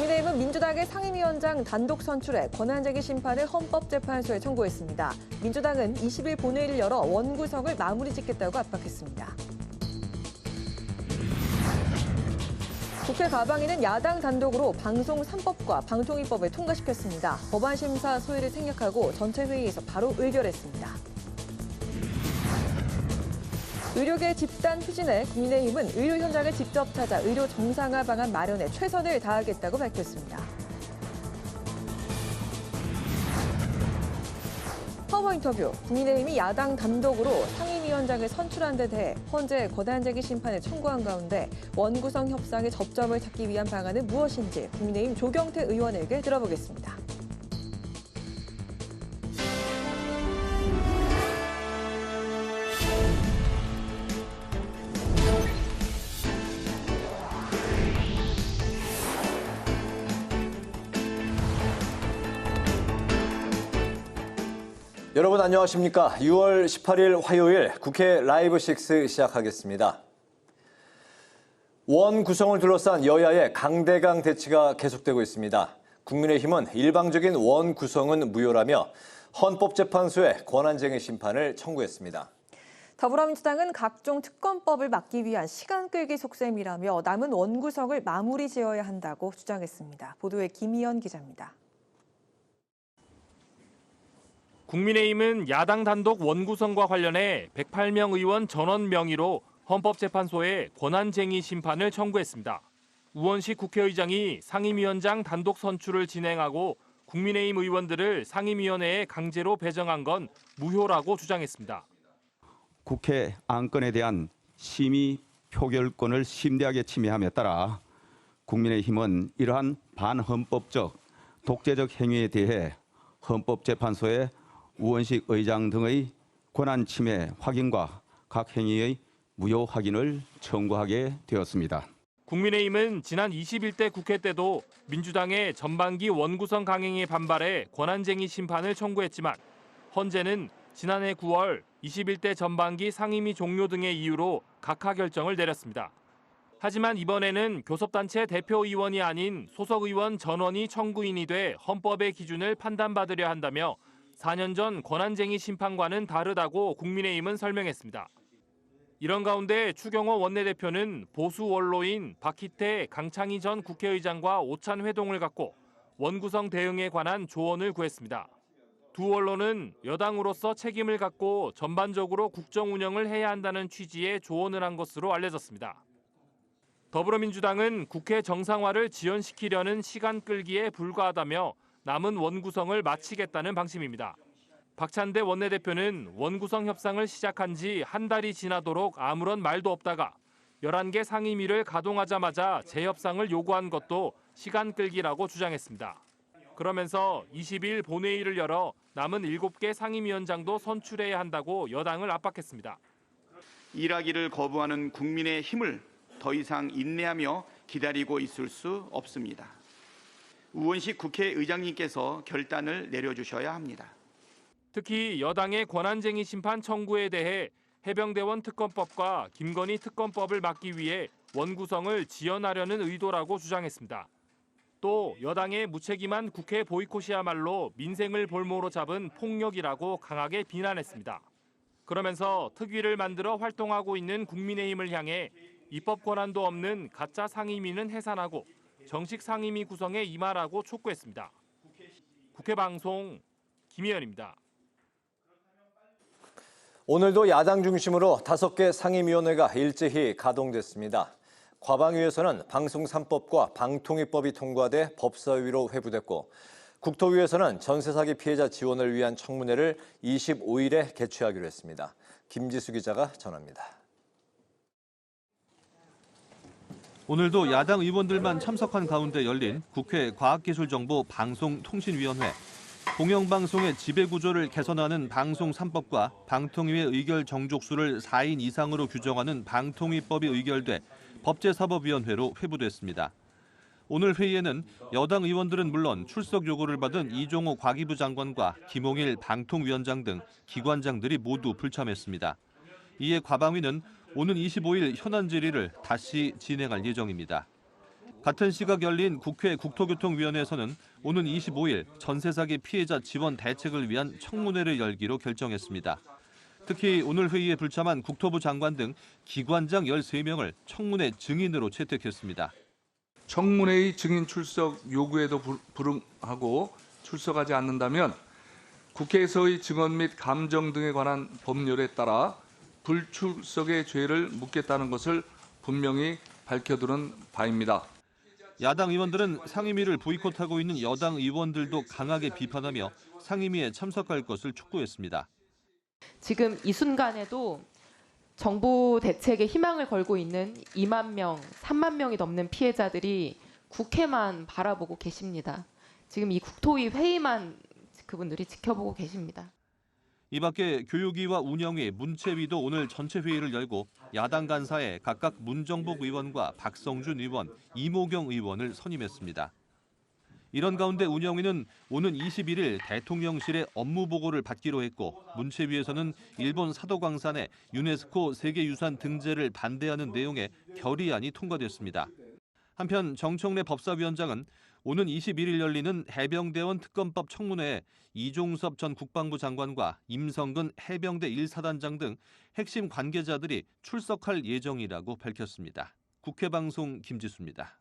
국민의힘은 민주당의 상임위원장 단독 선출에 권한쟁의 심판을 헌법재판소에 청구했습니다. 민주당은 20일 본회의를 열어 원구성을 마무리 짓겠다고 압박했습니다. 국회 과방위는 야당 단독으로 방송 3법과 방통위법을 통과시켰습니다. 법안 심사 소위를 생략하고 전체 회의에서 바로 의결했습니다. 의료계 집단 추진에 국민의힘은 의료 현장을 직접 찾아 의료 정상화 방안 마련에 최선을 다하겠다고 밝혔습니다. 파워 인터뷰, 국민의힘이 야당 단독으로 상임위원장을 선출한 데 대해 헌재 권한쟁의 심판을 청구한 가운데 원구성 협상의 접점을 찾기 위한 방안은 무엇인지 국민의힘 조경태 의원에게 들어보겠습니다. 여러분 안녕하십니까? 6월 18일 화요일 국회 라이브 6 시작하겠습니다. 원 구성을 둘러싼 여야의 강대강 대치가 계속되고 있습니다. 국민의힘은 일방적인 원 구성은 무효라며 헌법재판소에 권한쟁의 심판을 청구했습니다. 더불어민주당은 각종 특검법을 막기 위한 시간 끌기 속셈이라며 남은 원 구성을 마무리 지어야 한다고 주장했습니다. 보도에 김희연 기자입니다. 국민의힘은 야당 단독 원구성과 관련해 108명 의원 전원 명의로 헌법재판소에 권한쟁의 심판을 청구했습니다. 우원식 국회의장이 상임위원장 단독 선출을 진행하고 국민의힘 의원들을 상임위원회에 강제로 배정한 건 무효라고 주장했습니다. 국회 안건에 대한 심의 표결권을 심대하게 침해함에 따라 국민의힘은 이러한 반헌법적, 독재적 행위에 대해 헌법재판소에 우원식 의장 등의 권한 침해 확인과 각 행위의 무효 확인을 청구하게 되었습니다. 국민의힘은 지난 21대 국회 때도 민주당의 전반기 원구성 강행에 반발해 권한쟁의 심판을 청구했지만 헌재는 지난해 9월 21대 전반기 상임위 종료 등의 이유로 각하 결정을 내렸습니다. 하지만 이번에는 교섭단체 대표의원이 아닌 소속의원 전원이 청구인이 돼 헌법의 기준을 판단받으려 한다며 4년 전 권한쟁의 심판과는 다르다고 국민의힘은 설명했습니다. 이런 가운데 추경호 원내대표는 보수 원로인 박희태, 강창희 전 국회의장과 오찬 회동을 갖고 원구성 대응에 관한 조언을 구했습니다. 두 원로는 여당으로서 책임을 갖고 전반적으로 국정 운영을 해야 한다는 취지의 조언을 한 것으로 알려졌습니다. 더불어민주당은 국회 정상화를 지연시키려는 시간 끌기에 불과하다며 남은 원구성을 마치겠다는 방침입니다. 박찬대 원내대표는 원구성 협상을 시작한 지 한 달이 지나도록 아무런 말도 없다가 11개 상임위를 가동하자마자 재협상을 요구한 것도 시간 끌기라고 주장했습니다. 그러면서 20일 본회의를 열어 남은 7개 상임위원장도 선출해야 한다고 여당을 압박했습니다. 일하기를 거부하는 국민의 힘을 더 이상 인내하며 기다리고 있을 수 없습니다. 우원식 국회의장님께서 결단을 내려주셔야 합니다. 특히 여당의 권한쟁의 심판 청구에 대해 해병대원 특검법과 김건희 특검법을 막기 위해 원구성을 지연하려는 의도라고 주장했습니다. 또 여당의 무책임한 국회 보이콧이야말로 민생을 볼모로 잡은 폭력이라고 강하게 비난했습니다. 그러면서 특위를 만들어 활동하고 있는 국민의힘을 향해 입법 권한도 없는 가짜 상임위는 해산하고 정식 상임위 구성에 임하라고 촉구했습니다. 국회 방송 김희연입니다. 오늘도 야당 중심으로 5개 상임위원회가 일제히 가동됐습니다. 과방위에서는 방송 3법과 방통위법이 통과돼 법사위로 회부됐고 국토위에서는 전세 사기 피해자 지원을 위한 청문회를 25일에 개최하기로 했습니다. 김지수 기자가 전합니다. 오늘도 야당 의원들만 참석한 가운데 열린 국회 과학기술정보 방송통신위원회. 공영방송의 지배구조를 개선하는 방송 3법과 방통위의 의결 정족수를 4인 이상으로 규정하는 방통위법이 의결돼 법제사법위원회로 회부됐습니다. 오늘 회의에는 여당 의원들은 물론 출석 요구를 받은 이종호 과기부 장관과 김홍일 방통위원장 등 기관장들이 모두 불참했습니다. 이에 과방위는 오는 25일 현안 질의를 다시 진행할 예정입니다. 같은 시각 열린 국회 국토교통위원회에서는 오는 25일 전세 사기 피해자 지원 대책을 위한 청문회를 열기로 결정했습니다. 특히 오늘 회의에 불참한 국토부 장관 등 기관장 13명을 청문회 증인으로 채택했습니다. 청문회의 증인 출석 요구에도 불응하고 출석하지 않는다면 국회에서의 증언 및 감정 등에 관한 법률에 따라 불출석의 죄를 묻겠다는 것을 분명히 밝혀두는 바입니다. 야당 의원들은 상임위를 보이콧하고 있는 여당 의원들도 강하게 비판하며 상임위에 참석할 것을 촉구했습니다. 지금 이 순간에도 정부 대책에 희망을 걸고 있는 2만 명, 3만 명이 넘는 피해자들이 국회만 바라보고 계십니다. 지금 이 국토위 회의만 그분들이 지켜보고 계십니다. 이 밖에 교육위와 운영위, 문체위도 오늘 전체 회의를 열고 야당 간사에 각각 문정복 의원과 박성준 의원, 이모경 의원을 선임했습니다. 이런 가운데 운영위는 오는 21일 대통령실의 업무 보고를 받기로 했고 문체위에서는 일본 사도광산의 유네스코 세계유산 등재를 반대하는 내용의 결의안이 통과됐습니다. 한편 정청래 법사위원장은 오는 21일 열리는 해병대원 특검법 청문회에 이종섭 전 국방부 장관과 임성근 해병대 1사단장 등 핵심 관계자들이 출석할 예정이라고 밝혔습니다. 국회방송 김지수입니다.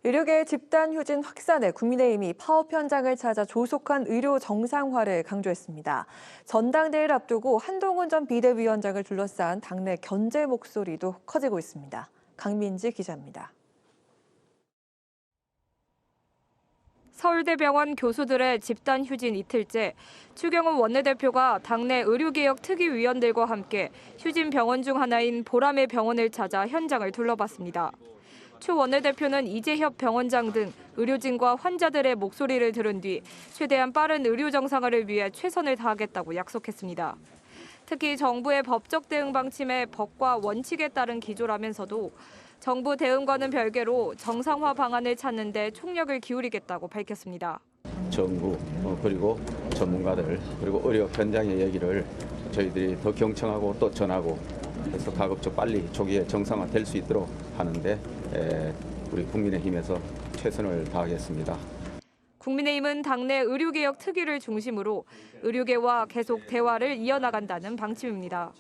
의료계의 집단 휴진 확산에 국민의힘이 파업 현장을 찾아 조속한 의료 정상화를 강조했습니다. 전당대회를 앞두고 한동훈 전 비대위원장을 둘러싼 당내 견제 목소리도 커지고 있습니다. 강민지 기자입니다. 서울대병원 교수들의 집단 휴진 이틀째, 추경호 원내대표가 당내 의료개혁 특위위원들과 함께 휴진 병원 중 하나인 보람의 병원을 찾아 현장을 둘러봤습니다. 추 원내대표는 이재협 병원장 등 의료진과 환자들의 목소리를 들은 뒤 최대한 빠른 의료 정상화를 위해 최선을 다하겠다고 약속했습니다. 특히 정부의 법적 대응 방침에 법과 원칙에 따른 기조라면서도 정부 대응과는 별개로 정상화 방안을 찾는 데 총력을 기울이겠다고 밝혔습니다. 정부 그리고 전문가들 그리고 의료 현장의 얘기를 저희들이 더 경청하고 또 전하고 그래서 가급적 빨리 조기에 정상화될 수 있도록 하는데 우리 국민의힘에서 최선을 다하겠습니다. 국민의힘은 당내 의료개혁 특위를 중심으로 의료계와 계속 대화를 이어나간다는 방침입니다.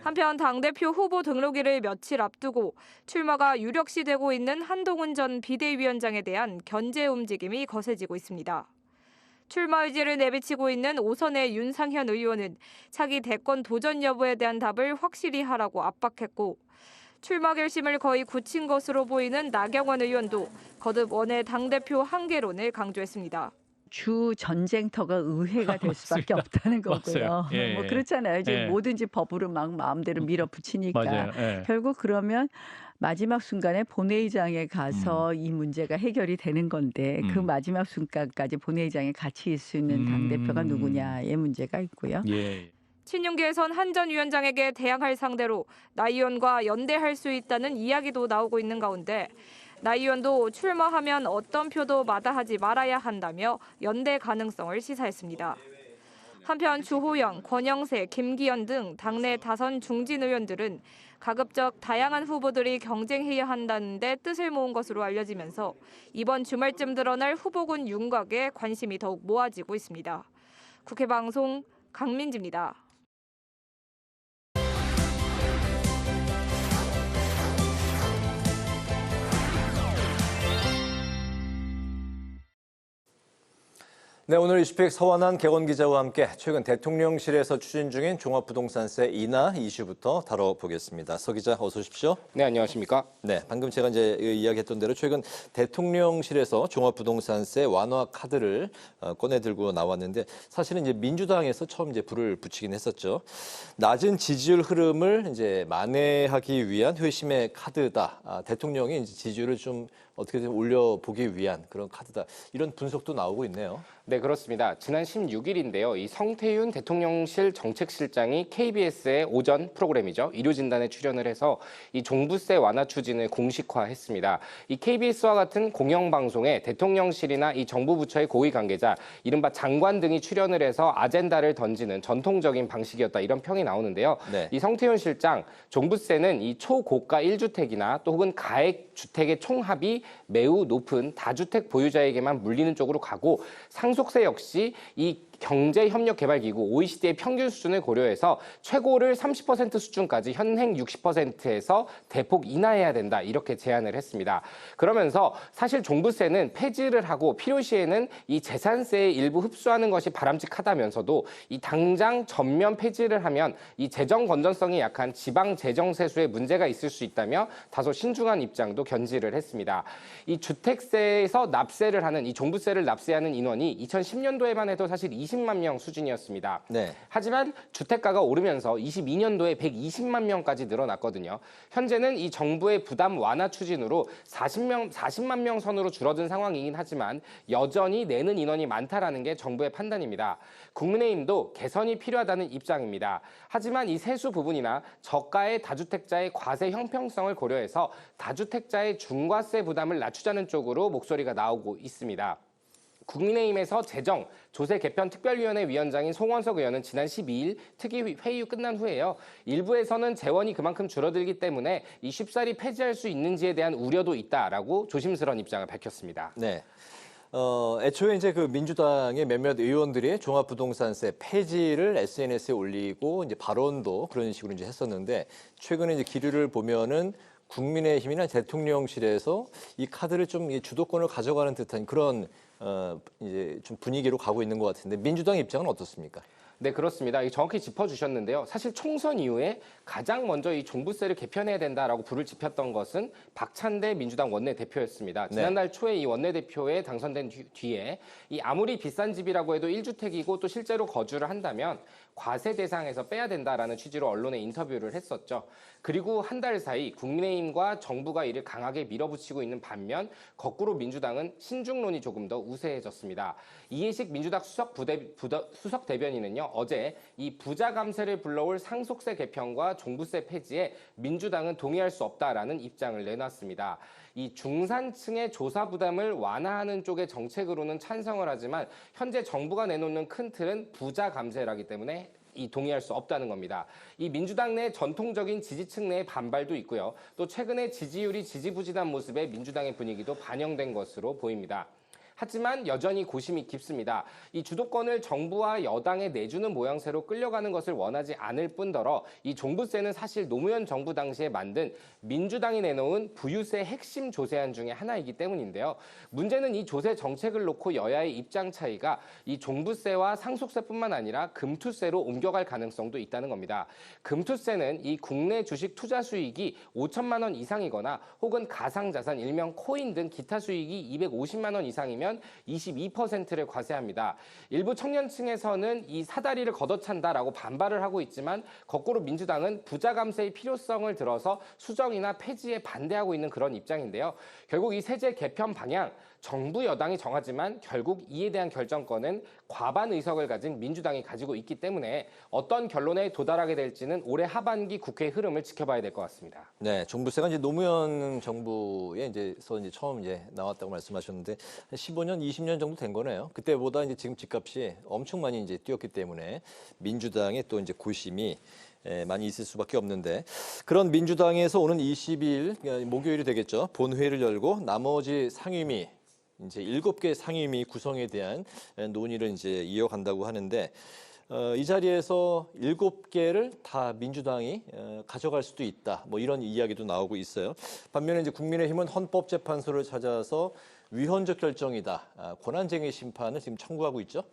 한편 당대표 후보 등록일을 며칠 앞두고 출마가 유력시되고 있는 한동훈 전 비대위원장에 대한 견제 움직임이 거세지고 있습니다. 출마 의지를 내비치고 있는 오선의 윤상현 의원은 차기 대권 도전 여부에 대한 답을 확실히 하라고 압박했고 출마 결심을 거의 굳힌 것으로 보이는 나경원 의원도 거듭 원내 당대표 한계론을 강조했습니다. 주 전쟁터가 의회가 될 수밖에 없다는 거고요. 예, 뭐 그렇잖아요. 이제 예. 뭐든지 법으로 막 마음대로 밀어붙이니까. 맞아요. 예. 결국 그러면 마지막 순간에 본회의장에 가서 이 문제가 해결이 되는 건데 그 마지막 순간까지 본회의장에 같이 있을 수 있는 당대표가 누구냐의 문제가 있고요. 예. 친윤계에선 한 전 위원장에게 대항할 상대로 나 의원과 연대할 수 있다는 이야기도 나오고 있는 가운데 나 의원도 출마하면 어떤 표도 마다하지 말아야 한다며 연대 가능성을 시사했습니다. 한편 주호영, 권영세, 김기현 등 당내 다선 중진 의원들은 가급적 다양한 후보들이 경쟁해야 한다는 데 뜻을 모은 것으로 알려지면서 이번 주말쯤 드러날 후보군 윤곽에 관심이 더욱 모아지고 있습니다. 국회방송 강민지입니다. 네, 오늘 이슈픽 서완한 객원 기자와 함께 최근 대통령실에서 추진 중인 종합부동산세 인하 이슈부터 다뤄보겠습니다. 서 기자, 어서 오십시오. 네, 안녕하십니까? 네, 방금 제가 이제 이야기했던 대로 최근 대통령실에서 종합부동산세 완화 카드를 꺼내 들고 나왔는데 사실은 이제 민주당에서 처음 이제 불을 붙이긴 했었죠. 낮은 지지율 흐름을 이제 만회하기 위한 회심의 카드다. 대통령이 이제 지지율을 좀 어떻게든 올려보기 위한 그런 카드다. 이런 분석도 나오고 있네요. 네, 그렇습니다. 지난 16일인데요. 이 성태윤 대통령실 정책실장이 KBS의 오전 프로그램이죠. 일요진단에 출연을 해서 이 종부세 완화 추진을 공식화했습니다. 이 KBS와 같은 공영방송에 대통령실이나 이 정부 부처의 고위 관계자, 이른바 장관 등이 출연을 해서 아젠다를 던지는 전통적인 방식이었다. 이런 평이 나오는데요. 네. 이 성태윤 실장, 종부세는 이 초고가 1주택이나 또 혹은 가액 주택의 총합이 매우 높은 다주택 보유자에게만 물리는 쪽으로 가고, 상속세 역시 이 경제협력개발기구 OECD의 평균 수준을 고려해서 최고를 30% 수준까지 현행 60%에서 대폭 인하해야 된다, 이렇게 제안을 했습니다. 그러면서 사실 종부세는 폐지를 하고 필요시에는 이 재산세의 일부 흡수하는 것이 바람직하다면서도 이 당장 전면 폐지를 하면 이 재정 건전성이 약한 지방 재정 세수에 문제가 있을 수 있다며 다소 신중한 입장도 견지를 했습니다. 이 주택세에서 납세를 하는, 이 종부세를 납세하는 인원이 2010년도에만 해도 사실 20만 명 수준이었습니다. 네. 하지만 주택가가 오르면서 22년도에 120만 명까지 늘어났거든요. 현재는 이 정부의 부담 완화 추진으로 40만 명 선으로 줄어든 상황이긴 하지만 여전히 내는 인원이 많다라는 게 정부의 판단입니다. 국민의힘도 개선이 필요하다는 입장입니다. 하지만 이 세수 부분이나 저가의 다주택자의 과세 형평성을 고려해서 다주택자의 중과세 부담을 낮추자는 쪽으로 목소리가 나오고 있습니다. 국민의힘에서 재정, 조세 개편 특별위원회 위원장인 송원석 의원은 지난 12일 특위 회의 끝난 후에요. 일부에서는 재원이 그만큼 줄어들기 때문에 이 쉽사리 폐지할 수 있는지에 대한 우려도 있다라고 조심스러운 입장을 밝혔습니다. 네. 애초에 이제 그 민주당의 몇몇 의원들이 종합부동산세 폐지를 SNS에 올리고 이제 발언도 그런 식으로 이제 했었는데, 최근에 이제 기류를 보면은 국민의힘이나 대통령실에서 이 카드를 좀 주도권을 가져가는 듯한 그런 이제 좀 분위기로 가고 있는 것 같은데, 민주당 입장은 어떻습니까? 네, 그렇습니다. 정확히 짚어주셨는데요. 사실 총선 이후에 가장 먼저 이 종부세를 개편해야 된다라고 불을 지폈던 것은 박찬대 민주당 원내대표였습니다. 지난달 초에 이 원내대표에 당선된 뒤에 이 아무리 비싼 집이라고 해도 1주택이고 또 실제로 거주를 한다면 과세 대상에서 빼야 된다라는 취지로 언론에 인터뷰를 했었죠. 그리고 한 달 사이 국민의힘과 정부가 이를 강하게 밀어붙이고 있는 반면 거꾸로 민주당은 신중론이 조금 더 우세해졌습니다. 이해식 민주당 수석 대변인은요, 어제 이 부자 감세를 불러올 상속세 개편과 종부세 폐지에 민주당은 동의할 수 없다라는 입장을 내놨습니다. 이 중산층의 조사 부담을 완화하는 쪽의 정책으로는 찬성을 하지만 현재 정부가 내놓는 큰 틀은 부자 감세라기 때문에 동의할 수 없다는 겁니다. 이 민주당 내 전통적인 지지층 내의 반발도 있고요. 또 최근에 지지율이 지지부진한 모습에 민주당의 분위기도 반영된 것으로 보입니다. 하지만 여전히 고심이 깊습니다. 이 주도권을 정부와 여당에 내주는 모양새로 끌려가는 것을 원하지 않을 뿐더러 이 종부세는 사실 노무현 정부 당시에 만든 민주당이 내놓은 부유세 핵심 조세안 중에 하나이기 때문인데요. 문제는 이 조세 정책을 놓고 여야의 입장 차이가 이 종부세와 상속세뿐만 아니라 금투세로 옮겨갈 가능성도 있다는 겁니다. 금투세는 이 국내 주식 투자 수익이 5천만 원 이상이거나 혹은 가상자산, 일명 코인 등 기타 수익이 250만 원 이상이면 22%를 과세합니다. 일부 청년층에서는 이 사다리를 걷어찬다라고 반발을 하고 있지만 거꾸로 민주당은 부자 감세의 필요성을 들어서 수정이나 폐지에 반대하고 있는 그런 입장인데요. 결국 이 세제 개편 방향, 정부 여당이 정하지만 결국 이에 대한 결정권은 과반 의석을 가진 민주당이 가지고 있기 때문에 어떤 결론에 도달하게 될지는 올해 하반기 국회 흐름을 지켜봐야 될 것 같습니다. 네, 종부세가 이제 노무현 정부에 이제 처음 나왔다고 말씀하셨는데 15년, 20년 정도 된 거네요. 그때보다 이제 지금 집값이 엄청 많이 이제 뛰었기 때문에 민주당의 또 이제 고심이 많이 있을 수밖에 없는데, 그런 민주당에서 오는 22일 목요일이 되겠죠. 본회의를 열고 나머지 상임위 이제 7개 상임위 구성에 대한 논의를 이제 이어간다고 하는데, 이 자리에서 7개를 다 민주당이 가져갈 수도 있다. 뭐 이런 이야기도 나오고 있어요. 반면에 이제 국민의힘은 헌법재판소를 찾아서 위헌적 결정이다, 권한쟁의 심판을 지금 청구하고 있죠.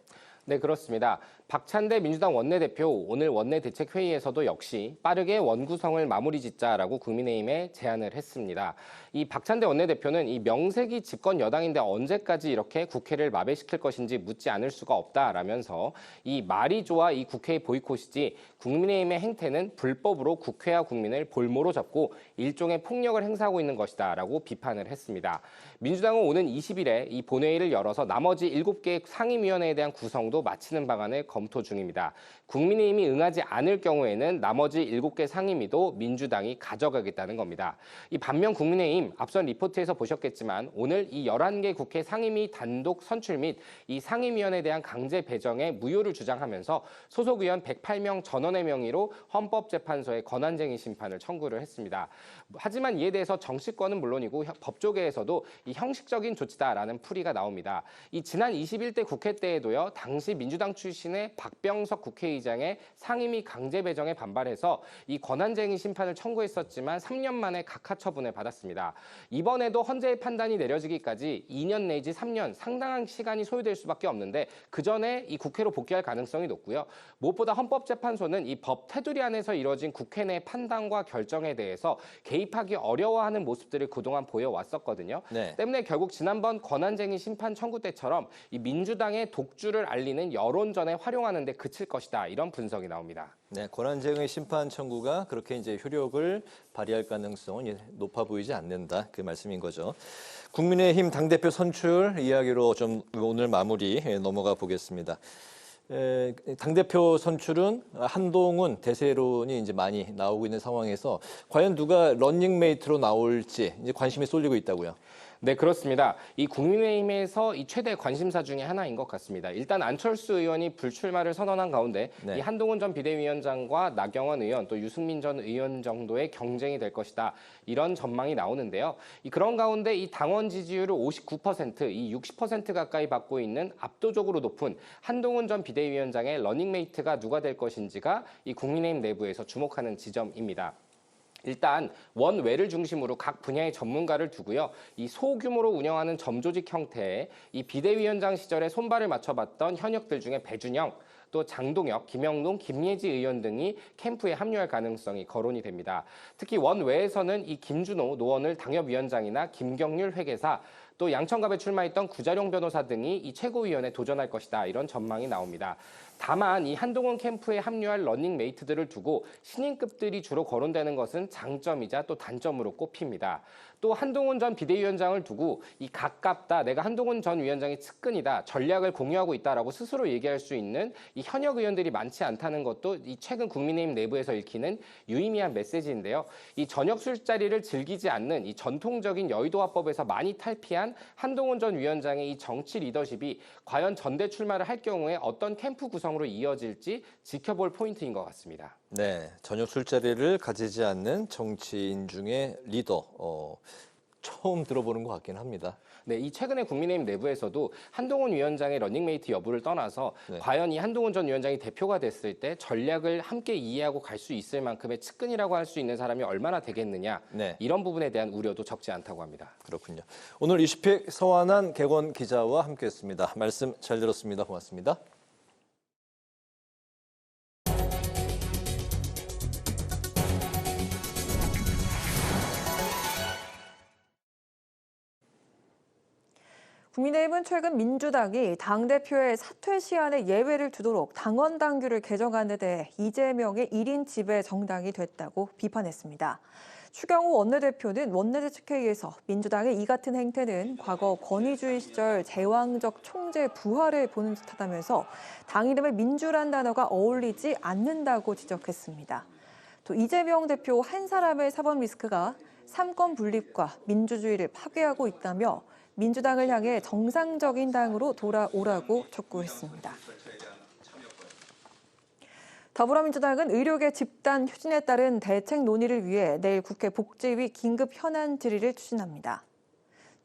네, 그렇습니다. 박찬대 민주당 원내대표 오늘 원내대책회의에서도 역시 빠르게 원구성을 마무리 짓자라고 국민의힘에 제안을 했습니다. 이 박찬대 원내대표는 이 명색이 집권 여당인데 언제까지 이렇게 국회를 마비시킬 것인지 묻지 않을 수가 없다라면서 이 말이 좋아 이 국회의 보이콧이지 국민의힘의 행태는 불법으로 국회와 국민을 볼모로 잡고 일종의 폭력을 행사하고 있는 것이다라고 비판을 했습니다. 민주당은 오는 20일에 이 본회의를 열어서 나머지 7개 상임위원회에 대한 구성도 마치는 방안을 검토 중입니다. 국민의힘이 응하지 않을 경우에는 나머지 7개 상임위도 민주당이 가져가겠다는 겁니다. 이 반면 국민의힘 앞선 리포트에서 보셨겠지만 오늘 이 11개 국회 상임위 단독 선출 및 이 상임위원회에 대한 강제 배정의 무효를 주장하면서 소속 의원 108명 전원의 명의로 헌법재판소에 권한쟁의 심판을 청구를 했습니다. 하지만 이에 대해서 정치권은 물론이고 법조계에서도 이 형식적인 조치다라는 풀이가 나옵니다. 이 지난 21대 국회 때에도요, 당시 민주당 출신의 박병석 국회의장의 상임위 강제 배정에 반발해서 이 권한쟁의 심판을 청구했었지만 3년 만에 각하 처분을 받았습니다. 이번에도 헌재의 판단이 내려지기까지 2년 내지 3년 상당한 시간이 소요될 수밖에 없는데 그 전에 이 국회로 복귀할 가능성이 높고요. 무엇보다 헌법재판소는 이 법 테두리 안에서 이뤄진 국회 내 판단과 결정에 대해서 개입하기 어려워하는 모습들을 그동안 보여왔었거든요. 네. 때문에 결국 지난번 권한쟁의 심판 청구 때처럼 이 민주당의 독주를 알리는 여론전에 활용하는 데 그칠 것이다. 이런 분석이 나옵니다. 네, 권한쟁의 심판 청구가 그렇게 이제 효력을 발휘할 가능성은 높아 보이지 않는다. 그 말씀인 거죠. 국민의힘 당대표 선출 이야기로 좀 오늘 마무리 넘어가 보겠습니다. 당대표 선출은 한동훈 대세론이 이제 많이 나오고 있는 상황에서 과연 누가 런닝메이트로 나올지 이제 관심이 쏠리고 있다고요. 네, 그렇습니다. 이 국민의힘에서 이 최대 관심사 중에 하나인 것 같습니다. 일단 안철수 의원이 불출마를 선언한 가운데 네. 이 한동훈 전 비대위원장과 나경원 의원 또 유승민 전 의원 정도의 경쟁이 될 것이다. 이런 전망이 나오는데요. 그런 가운데 이 당원 지지율을 59%, 이 60% 가까이 받고 있는 압도적으로 높은 한동훈 전 비대위원장의 러닝메이트가 누가 될 것인지가 이 국민의힘 내부에서 주목하는 지점입니다. 일단 원외를 중심으로 각 분야의 전문가를 두고요. 이 소규모로 운영하는 점조직 형태의 이 비대위원장 시절에 손발을 맞춰봤던 현역들 중에 배준영, 또 장동혁, 김영동, 김예지 의원 등이 캠프에 합류할 가능성이 거론이 됩니다. 특히 원외에서는 이 김준호 노원을 당협위원장이나 김경률 회계사, 또 양천갑에 출마했던 구자룡 변호사 등이 이 최고위원에 도전할 것이다. 이런 전망이 나옵니다. 다만 이 한동훈 캠프에 합류할 러닝메이트들을 두고 신인급들이 주로 거론되는 것은 장점이자 또 단점으로 꼽힙니다. 또 한동훈 전 비대위원장을 두고 이 가깝다, 내가 한동훈 전 위원장의 측근이다, 전략을 공유하고 있다라고 스스로 얘기할 수 있는 이 현역 의원들이 많지 않다는 것도 이 최근 국민의힘 내부에서 읽히는 유의미한 메시지인데요. 이 저녁 술자리를 즐기지 않는 이 전통적인 여의도화법에서 많이 탈피한 한동훈 전 위원장의 이 정치 리더십이 과연 전대 출마를 할 경우에 어떤 캠프 구성으로 이어질지 지켜볼 포인트인 것 같습니다. 네, 저녁 술자리를 가지지 않는 정치인 중에 리더, 처음 들어보는 것 같긴 합니다. 네, 이 최근에 국민의힘 내부에서도 한동훈 위원장의 러닝메이트 여부를 떠나서 네. 과연 이 한동훈 전 위원장이 대표가 됐을 때 전략을 함께 이해하고 갈 수 있을 만큼의 측근이라고 할 수 있는 사람이 얼마나 되겠느냐, 네. 이런 부분에 대한 우려도 적지 않다고 합니다. 그렇군요. 오늘 이슈픽 서완한 객원 기자와 함께했습니다. 말씀 잘 들었습니다. 고맙습니다. 국민의힘은 최근 민주당이 당대표의 사퇴 시한에 예외를 두도록 당원 당규를 개정한 데 대해 이재명의 1인 지배 정당이 됐다고 비판했습니다. 추경호 원내대표는 원내대책회의에서 민주당의 이 같은 행태는 과거 권위주의 시절 제왕적 총재 부활을 보는 듯하다면서 당 이름에 민주란 단어가 어울리지 않는다고 지적했습니다. 또 이재명 대표 한 사람의 사법 리스크가 삼권 분립과 민주주의를 파괴하고 있다며 민주당을 향해 정상적인 당으로 돌아오라고 촉구했습니다. 더불어민주당은 의료계 집단 휴진에 따른 대책 논의를 위해 내일 국회 복지위 긴급 현안 질의를 추진합니다.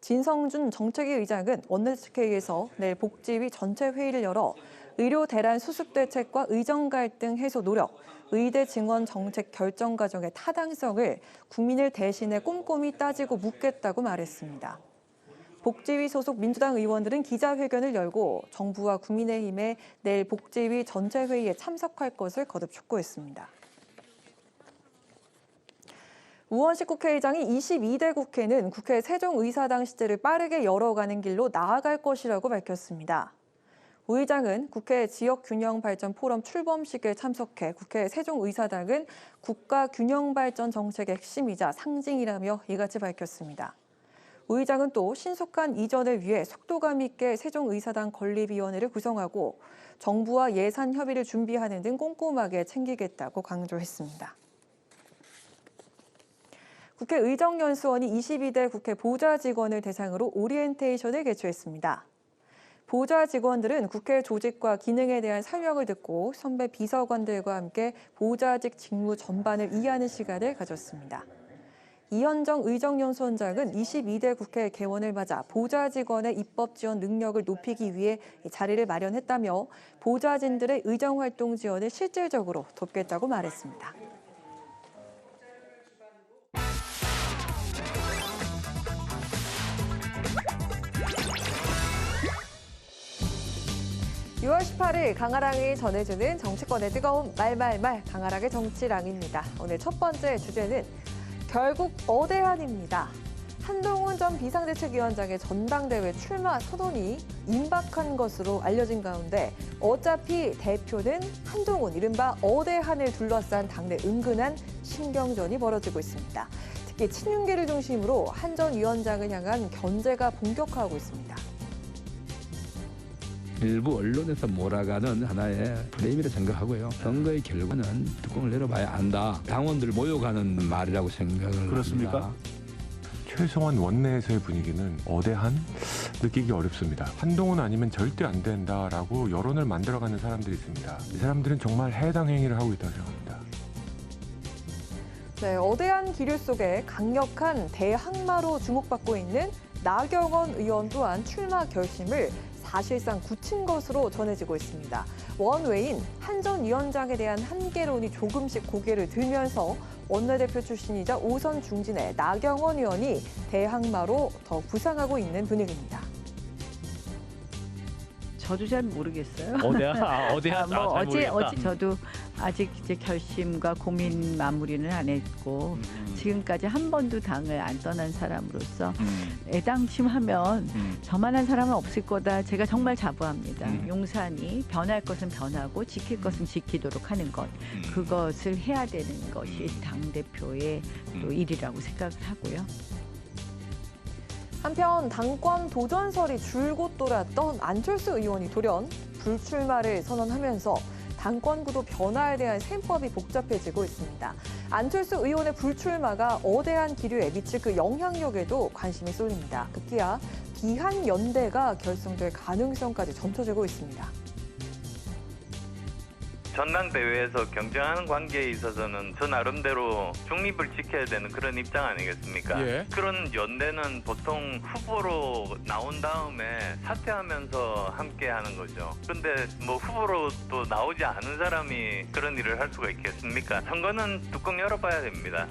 진성준 정책위 의장은 원내대책회의에서 내일 복지위 전체 회의를 열어 의료 대란 수습 대책과 의정 갈등 해소 노력, 의대 증원 정책 결정 과정의 타당성을 국민을 대신해 꼼꼼히 따지고 묻겠다고 말했습니다. 복지위 소속 민주당 의원들은 기자회견을 열고 정부와 국민의힘의 내일 복지위 전체 회의에 참석할 것을 거듭 촉구했습니다. 우원식 국회의장이 22대 국회는 국회 세종의사당 시제를 빠르게 열어가는 길로 나아갈 것이라고 밝혔습니다. 우 의장은 국회 지역균형발전 포럼 출범식에 참석해 국회 세종의사당은 국가균형발전 정책의 핵심이자 상징이라며 이같이 밝혔습니다. 우 의장은 또 신속한 이전을 위해 속도감 있게 세종의사당 건립위원회를 구성하고 정부와 예산 협의를 준비하는 등 꼼꼼하게 챙기겠다고 강조했습니다. 국회 의정연수원이 22대 국회 보좌 직원을 대상으로 오리엔테이션을 개최했습니다. 보좌 직원들은 국회 조직과 기능에 대한 설명을 듣고 선배 비서관들과 함께 보좌직 직무 전반을 이해하는 시간을 가졌습니다. 이현정 의정연수원장은 22대 국회 개원을 맞아 보좌 직원의 입법 지원 능력을 높이기 위해 자리를 마련했다며 보좌진들의 의정활동 지원을 실질적으로 돕겠다고 말했습니다. (6월 18일) 강아랑이 전해주는 정치권의 뜨거운 말말말 강아랑의 정치랑입니다. 오늘 첫 번째 주제는 결국 어대한입니다. 한동훈 전 비상대책위원장의 전당대회 출마 선언이 임박한 것으로 알려진 가운데 어차피 대표는 한동훈, 이른바 어대한을 둘러싼 당내 은근한 신경전이 벌어지고 있습니다. 특히 친윤계를 중심으로 한 전 위원장을 향한 견제가 본격화하고 있습니다. 일부 언론에서 몰아가는 하나의 프레임이라 생각하고요. 선거의 결과는 뚜껑을 열어봐야 안다. 당원들 모욕하는 말이라고 생각을 그렇습니까? 합니다. 최소한 원내에서의 분위기는 어대한 느끼기 어렵습니다. 한동훈 아니면 절대 안 된다라고 여론을 만들어가는 사람들이 있습니다. 이 사람들은 정말 해당 행위를 하고 있다고 생각합니다. 네, 어대한 기류 속에 강력한 대항마로 주목받고 있는 나경원 의원 또한 출마 결심을 사실상 굳힌 것으로 전해지고 있습니다. 원외인 한 전 위원장에 대한 한계론이 조금씩 고개를 들면서 원내대표 출신이자 5선 중진의 나경원 의원이 대항마로 더욱 부상하고 있는 분위기입니다. 저도 잘 모르겠어요. 어제 저도 아직 이제 결심과 고민 마무리는 안 했고 지금까지 한 번도 당을 안 떠난 사람으로서 애당침하면 저만한 사람은 없을 거다. 제가 정말 자부합니다. 용산이 변할 것은 변하고 지킬 것은 지키도록 하는 것. 그것을 해야 되는 것이 당대표의 또 일이라고 생각을 하고요. 한편 당권 도전설이 줄곧 돌았던 안철수 의원이 돌연 불출마를 선언하면서 당권 구도 변화에 대한 셈법이 복잡해지고 있습니다. 안철수 의원의 불출마가 어대한 기류에 미칠 그 영향력에도 관심이 쏠립니다. 급기야 비한연대가 결성될 가능성까지 점쳐지고 있습니다. 전당대회에서 경쟁하는 관계에 있어서는 저 나름대로 중립을 지켜야 되는 그런 입장 아니겠습니까? 예. 그런 연대는 보통 후보로 나온 다음에 사퇴하면서 함께 하는 거죠. 근데 뭐 후보로 또 나오지 않은 사람이 그런 일을 할 수가 있겠습니까? 선거는 뚜껑 열어봐야 됩니다.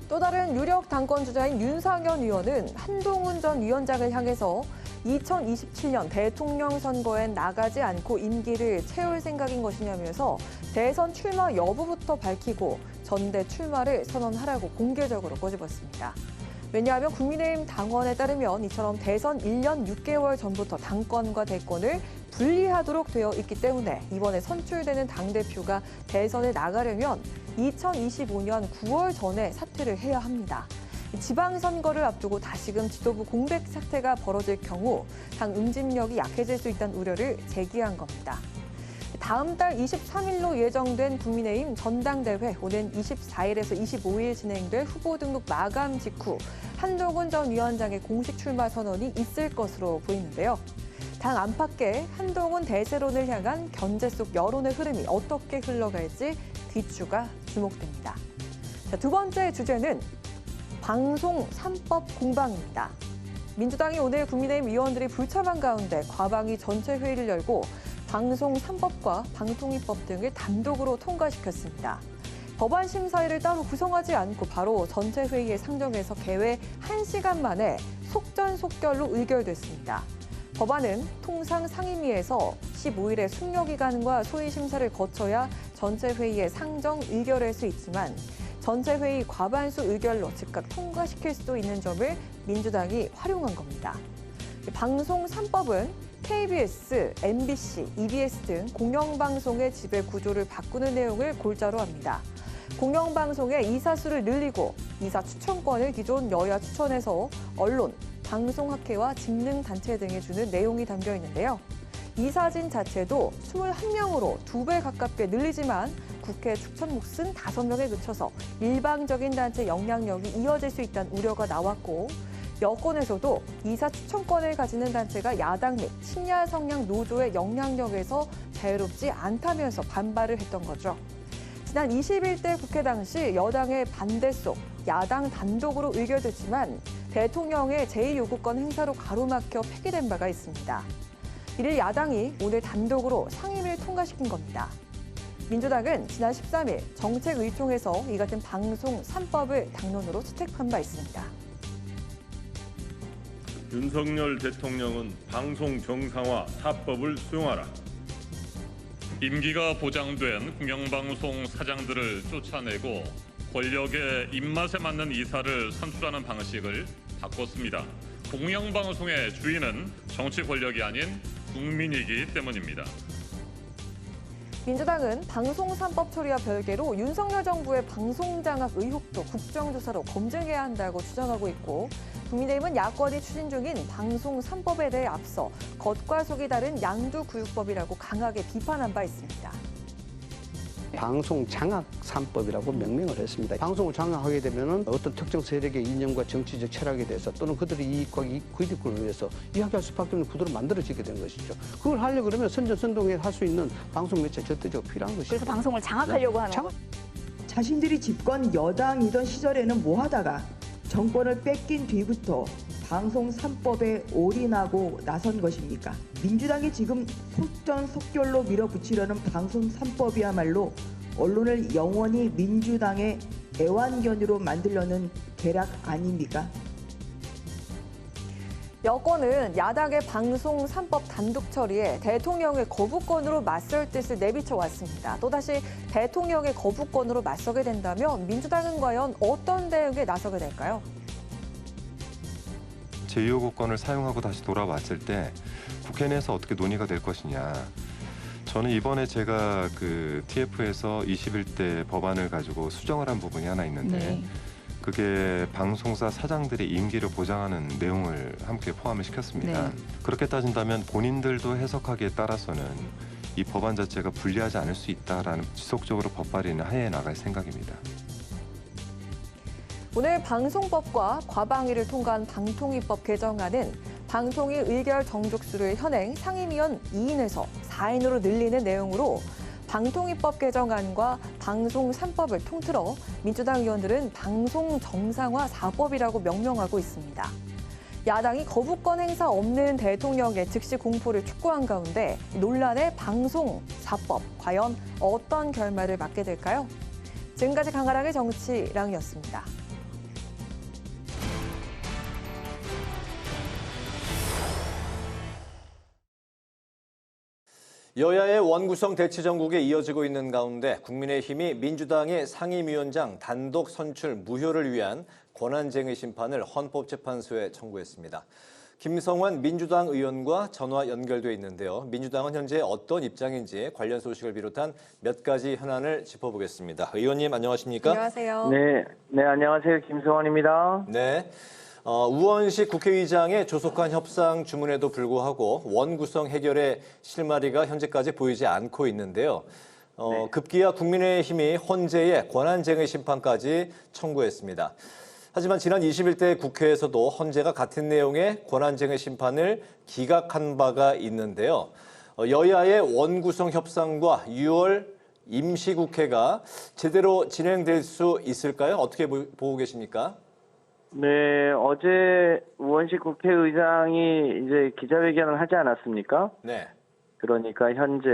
또 다른 유력 당권 주자인 윤상현 의원은 한동훈 전 위원장을 향해서 2027년 대통령 선거엔 나가지 않고 임기를 채울 생각인 것이냐면서 대선 출마 여부부터 밝히고 전대 출마를 선언하라고 공개적으로 꼬집었습니다. 왜냐하면 국민의힘 당원에 따르면 이처럼 대선 1년 6개월 전부터 당권과 대권을 분리하도록 되어 있기 때문에 이번에 선출되는 당대표가 대선에 나가려면 2025년 9월 전에 사퇴를 해야 합니다. 지방선거를 앞두고 다시금 지도부 공백 사태가 벌어질 경우 당 응집력이 약해질 수 있다는 우려를 제기한 겁니다. 다음 달 23일로 예정된 국민의힘 전당대회 오는 24일에서 25일 진행될 후보 등록 마감 직후 한동훈 전 위원장의 공식 출마 선언이 있을 것으로 보이는데요. 당 안팎의 한동훈 대세론을 향한 견제 속 여론의 흐름이 어떻게 흘러갈지 귀추가 주목됩니다. 두 번째 주제는 방송 3법 공방입니다. 민주당이 오늘 국민의힘 의원들이 불참한 가운데 과방위 전체 회의를 열고 방송 3법과 방통위법 등을 단독으로 통과시켰습니다. 법안 심사위를 따로 구성하지 않고 바로 전체 회의에 상정해서 개회 1시간 만에 속전속결로 의결됐습니다. 법안은 통상 상임위에서 15일의 숙려기간과 소위심사를 거쳐야 전체 회의에 상정 의결할 수 있지만 전체 회의 과반수 의결로 즉각 통과시킬 수도 있는 점을 민주당이 활용한 겁니다. 방송 3법은 KBS, MBC, EBS 등 공영방송의 지배 구조를 바꾸는 내용을 골자로 합니다. 공영방송의 이사수를 늘리고 이사 추천권을 기존 여야 추천해서 언론, 방송학회와 직능단체 등에 주는 내용이 담겨 있는데요. 이사진 자체도 21명으로 2배 가깝게 늘리지만 국회 추천 몫은 5명에 그쳐서 일방적인 단체 영향력이 이어질 수 있다는 우려가 나왔고 여권에서도 이사 추천권을 가지는 단체가 야당 및 친야 성향 노조의 영향력에서 자유롭지 않다면서 반발을 했던 거죠. 지난 21대 국회 당시 여당의 반대 속 야당 단독으로 의결됐지만 대통령의 제2요구권 행사로 가로막혀 폐기된 바가 있습니다. 이를 야당이 오늘 단독으로 상임위를 통과시킨 겁니다. 민주당은 지난 13일 정책의총에서 이 같은 방송 3법을 당론으로 채택한 바 있습니다. 윤석열 대통령은 방송 정상화 4법을 수용하라. 임기가 보장된 공영방송 사장들을 쫓아내고 권력의 입맛에 맞는 이사를 선출하는 방식을 바꿨습니다. 공영방송의 주인은 정치 권력이 아닌 국민이기 때문입니다. 민주당은 방송 3법 처리와 별개로 윤석열 정부의 방송장악 의혹도 국정조사로 검증해야 한다고 주장하고 있고 국민의힘은 야권이 추진 중인 방송 3법에 대해 앞서 겉과 속이 다른 양두구육법이라고 강하게 비판한 바 있습니다. 방송 장악 3법이라고 명명을 했습니다. 방송을 장악하게 되면 어떤 특정 세력의 이념과 정치적 철학에 대해서 또는 그들의 이익과 이득권을 위해서 이야기할 수밖에 없는 구도로 만들어지게 된 것이죠. 그걸 하려고 그러면 선전선동에 할 수 있는 방송 매체 절대적으로 필요한 것이죠. 그래서 방송을 장악하려고 하는 거. 자신들이 집권 여당이던 시절에는 뭐 하다가 정권을 뺏긴 뒤부터 방송 3법에 올인하고 나선 것입니까? 민주당이 지금 속전속결로 밀어붙이려는 방송 3법이야말로 언론을 영원히 민주당의 애완견으로 만들려는 계략 아닙니까? 여권은 야당의 방송 3법 단독 처리에 대통령의 거부권으로 맞설 뜻을 내비쳐 왔습니다. 또다시 대통령의 거부권으로 맞서게 된다면 민주당은 과연 어떤 대응에 나서게 될까요? 제2요구권을 사용하고 다시 돌아왔을 때 국회 내에서 어떻게 논의가 될 것이냐. 저는 이번에 제가 그 TF에서 21대 법안을 가지고 수정을 한 부분이 하나 있는데 네. 그게 방송사 사장들의 임기를 보장하는 내용을 함께 포함을 시켰습니다. 네. 그렇게 따진다면 본인들도 해석하기에 따라서는 이 법안 자체가 불리하지 않을 수 있다라는 지속적으로 법 발의는 하에 나갈 생각입니다. 오늘 방송법과 과방위를 통과한 방통위법 개정안은 방통위 의결 정족수를 현행 상임위원 2인에서 4인으로 늘리는 내용으로 방통위법 개정안과 방송 3법을 통틀어 민주당 의원들은 방송 정상화 4법이라고 명명하고 있습니다. 야당이 거부권 행사 없는 대통령의 즉시 공포를 촉구한 가운데 논란의 방송 4법 과연 어떤 결말을 맞게 될까요? 지금까지 강아랑의 정치랑이었습니다. 여야의 원구성 대치 전국에 이어지고 있는 가운데 국민의힘이 민주당의 상임위원장 단독 선출 무효를 위한 권한쟁의 심판을 헌법재판소에 청구했습니다. 김성환 민주당 의원과 전화 연결돼 있는데요. 민주당은 현재 어떤 입장인지 관련 소식을 비롯한 몇 가지 현안을 짚어보겠습니다. 의원님 안녕하십니까? 안녕하세요. 네, 안녕하세요. 김성환입니다. 네. 우원식 국회의장의 조속한 협상 주문에도 불구하고 원구성 해결의 실마리가 현재까지 보이지 않고 있는데요. 급기야 국민의힘이 헌재에 권한쟁의 심판까지 청구했습니다. 하지만 지난 21대 국회에서도 헌재가 같은 내용의 권한쟁의 심판을 기각한 바가 있는데요. 여야의 원구성 협상과 6월 임시국회가 제대로 진행될 수 있을까요? 어떻게 보고 계십니까? 네, 어제 우원식 국회의장이 이제 기자회견을 하지 않았습니까? 네. 그러니까 현재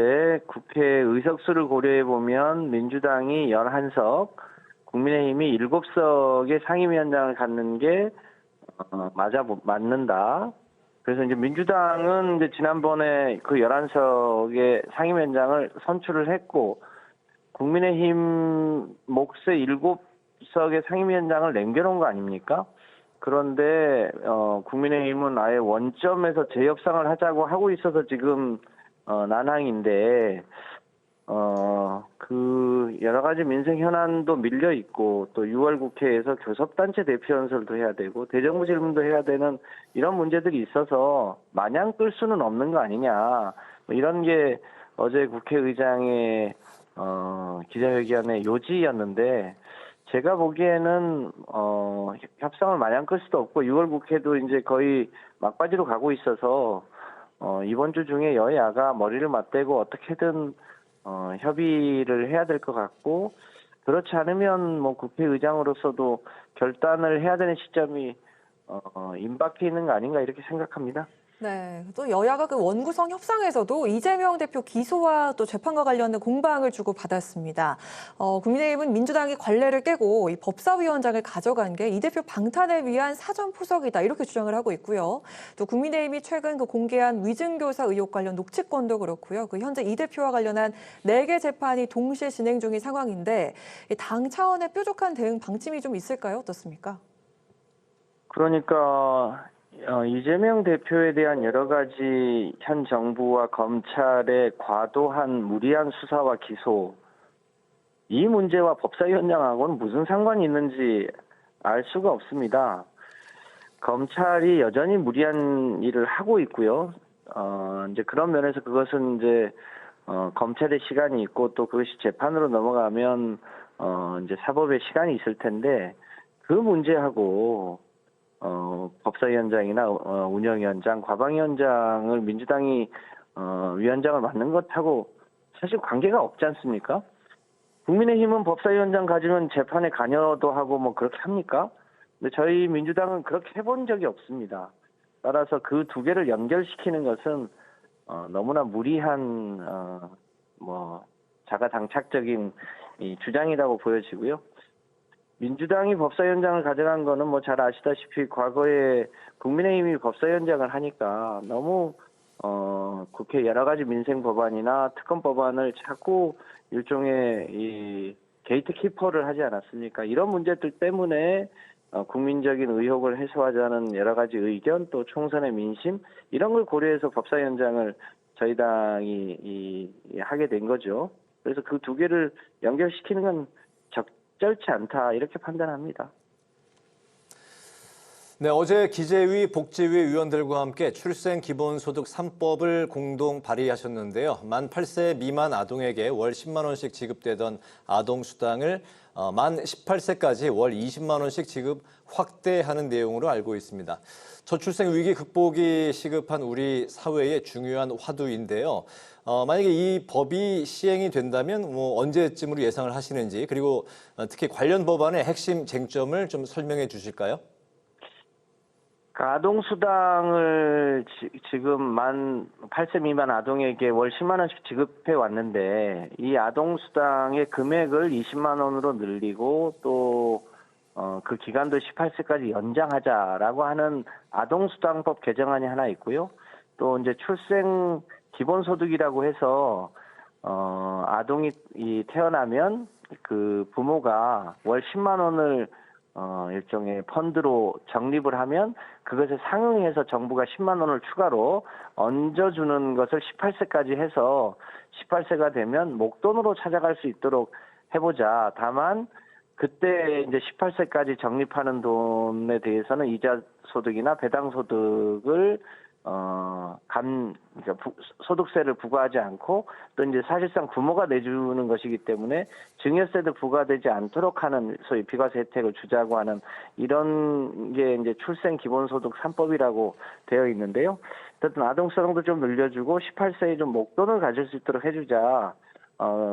국회 의석수를 고려해 보면 민주당이 11석, 국민의힘이 7석의 상임위원장을 갖는 게 맞는다. 그래서 이제 민주당은 이제 지난번에 그 11석의 상임위원장을 선출을 했고, 국민의힘 몫의 7석의 상임위원장을 남겨놓은 거 아닙니까? 그런데 국민의힘은 아예 원점에서 재협상을 하자고 하고 있어서 지금 난항인데, 그 여러 가지 민생 현안도 밀려 있고, 또 6월 국회에서 교섭단체 대표 연설도 해야 되고 대정부 질문도 해야 되는 이런 문제들이 있어서 마냥 끌 수는 없는 거 아니냐, 뭐 이런 게 어제 국회의장의 기자회견의 요지였는데, 제가 보기에는 협상을 마냥 끌 수도 없고 6월 국회도 이제 거의 막바지로 가고 있어서 이번 주 중에 여야가 머리를 맞대고 어떻게든 협의를 해야 될 것 같고, 그렇지 않으면 뭐 국회의장으로서도 결단을 해야 되는 시점이 임박해 있는 거 아닌가 이렇게 생각합니다. 네, 또 여야가 그 원구성 협상에서도 이재명 대표 기소와 또 재판과 관련된 공방을 주고받았습니다. 국민의힘은 민주당이 관례를 깨고 이 법사위원장을 가져간 게 이 대표 방탄을 위한 사전 포석이다 이렇게 주장을 하고 있고요. 또 국민의힘이 최근 그 공개한 위증교사 의혹 관련 녹취권도 그렇고요. 그 현재 이 대표와 관련한 4개 재판이 동시에 진행 중인 상황인데, 당 차원의 뾰족한 대응 방침이 좀 있을까요? 어떻습니까? 그러니까 이재명 대표에 대한 여러 가지 현 정부와 검찰의 과도한 무리한 수사와 기소, 이 문제와 법사위원장하고는 무슨 상관이 있는지 알 수가 없습니다. 검찰이 여전히 무리한 일을 하고 있고요. 이제 그런 면에서 그것은 이제 검찰의 시간이 있고, 또 그것이 재판으로 넘어가면 이제 사법의 시간이 있을 텐데, 그 문제하고 법사위원장이나 운영위원장, 과방위원장을 민주당이 위원장을 맡는 것하고 사실 관계가 없지 않습니까? 국민의힘은 법사위원장 가지면 재판에 관여도 하고 뭐 그렇게 합니까? 근데 저희 민주당은 그렇게 해본 적이 없습니다. 따라서 그 두 개를 연결시키는 것은 너무나 무리한 뭐 자가당착적인 이 주장이라고 보여지고요. 민주당이 법사위원장을 가져간 거는 뭐 잘 아시다시피 과거에 국민의힘이 법사위원장을 하니까 너무 국회 여러 가지 민생 법안이나 특검 법안을 자꾸 일종의 이 게이트 키퍼를 하지 않았습니까? 이런 문제들 때문에 국민적인 의혹을 해소하자는 여러 가지 의견, 또 총선의 민심, 이런 걸 고려해서 법사위원장을 저희 당이 하게 된 거죠. 그래서 그 두 개를 연결시키는 건 적절치 않다 이렇게 판단합니다. 네, 어제 기재위, 복지위 위원들과 함께 출생기본소득 3법을 공동 발의하셨는데요. 만 8세 미만 아동에게 월 10만 원씩 지급되던 아동수당을 만 18세까지 월 20만 원씩 지급 확대하는 내용으로 알고 있습니다. 저출생 위기 극복이 시급한 우리 사회의 중요한 화두인데요. 만약에 이 법이 시행이 된다면 뭐 언제쯤으로 예상을 하시는지, 그리고 특히 관련 법안의 핵심 쟁점을 좀 설명해 주실까요? 아동수당을 지금 만 8세 미만 아동에게 월 10만 원씩 지급해 왔는데, 이 아동수당의 금액을 20만 원으로 늘리고 또 그 기간도 18세까지 연장하자라고 하는 아동수당법 개정안이 하나 있고요. 또 이제 출생 기본소득이라고 해서 아동이 태어나면 그 부모가 월 10만 원을 일종의 펀드로 적립을 하면 그것에 상응해서 정부가 10만 원을 추가로 얹어주는 것을 18세까지 해서 18세가 되면 목돈으로 찾아갈 수 있도록 해보자. 다만 그때 이제 18세까지 적립하는 돈에 대해서는 이자 소득이나 배당 소득을 소득세를 부과하지 않고, 또 이제 사실상 부모가 내주는 것이기 때문에 증여세도 부과되지 않도록 하는 소위 비과세 혜택을 주자고 하는 이런 게 이제 출생 기본소득 3법이라고 되어 있는데요. 어쨌든 아동수당도 좀 늘려주고 18세에 좀 목돈을 가질 수 있도록 해주자.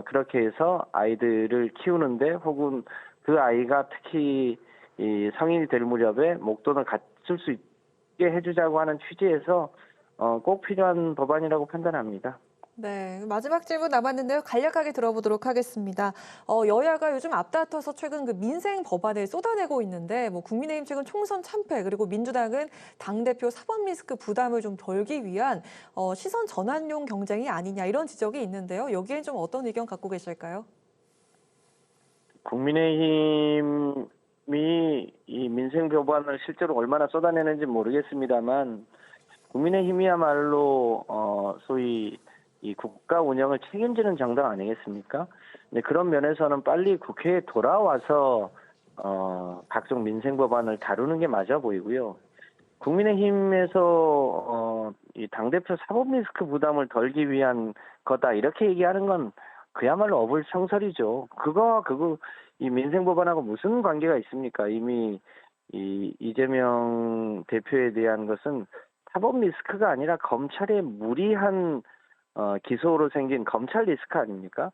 그렇게 해서 아이들을 키우는데, 혹은 그 아이가 특히 이 성인이 될 무렵에 목돈을 갖출 수 있게 해주자고 하는 취지에서 꼭 필요한 법안이라고 판단합니다. 네, 마지막 질문 남았는데요. 간략하게 들어보도록 하겠습니다. 여야가 요즘 앞다퉈서 최근 그 민생 법안을 쏟아내고 있는데, 뭐 국민의힘 측은 총선 참패, 그리고 민주당은 당대표 사법 리스크 부담을 좀 덜기 위한 시선 전환용 경쟁이 아니냐 이런 지적이 있는데요. 여기엔 좀 어떤 의견 갖고 계실까요? 국민의힘이 이 민생 법안을 실제로 얼마나 쏟아내는지 모르겠습니다만 국민의힘이야말로 소위 이 국가 운영을 책임지는 정당 아니겠습니까? 근데 그런 면에서는 빨리 국회에 돌아와서 각종 민생 법안을 다루는 게 맞아 보이고요. 국민의힘에서 이 당대표 사법 리스크 부담을 덜기 위한 거다 이렇게 얘기하는 건 그야말로 어불성설이죠. 그거와 이 민생 법안하고 무슨 관계가 있습니까? 이미 이 이재명 대표에 대한 것은 사법 리스크가 아니라 검찰의 무리한 기소로 생긴 검찰 리스크 아닙니까?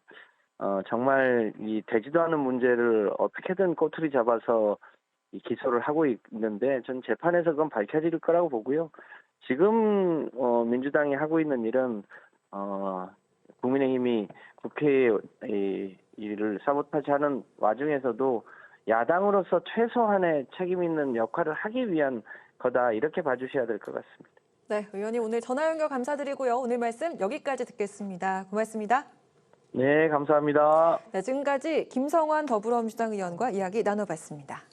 정말 이 되지도 않은 문제를 어떻게든 꼬투리 잡아서 이 기소를 하고 있는데 전 재판에서 그건 밝혀질 거라고 보고요. 지금 민주당이 하고 있는 일은 국민의힘이 국회에 이 일을 사보타지하는 와중에서도 야당으로서 최소한의 책임 있는 역할을 하기 위한 거다 이렇게 봐주셔야 될 것 같습니다. 네, 의원님 오늘 전화 연결 감사드리고요. 오늘 말씀 여기까지 듣겠습니다. 고맙습니다. 네, 감사합니다. 네, 지금까지 김성환 더불어민주당 의원과 이야기 나눠봤습니다.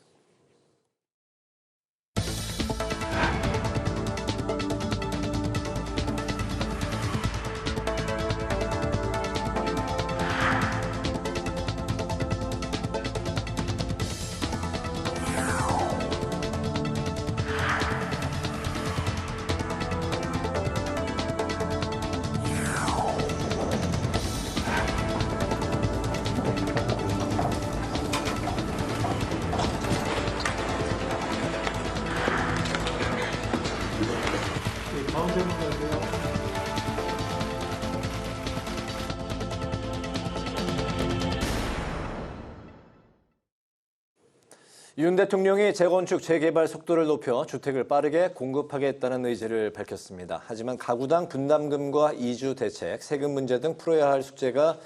윤 대통령이 재건축, 재개발 속도를 높여 주택을 빠르게 공급하겠다는 의지를 밝혔습니다. 하지만 가구당 분담금과 이주 대책, 세금 문제 등 풀어야 할 숙제가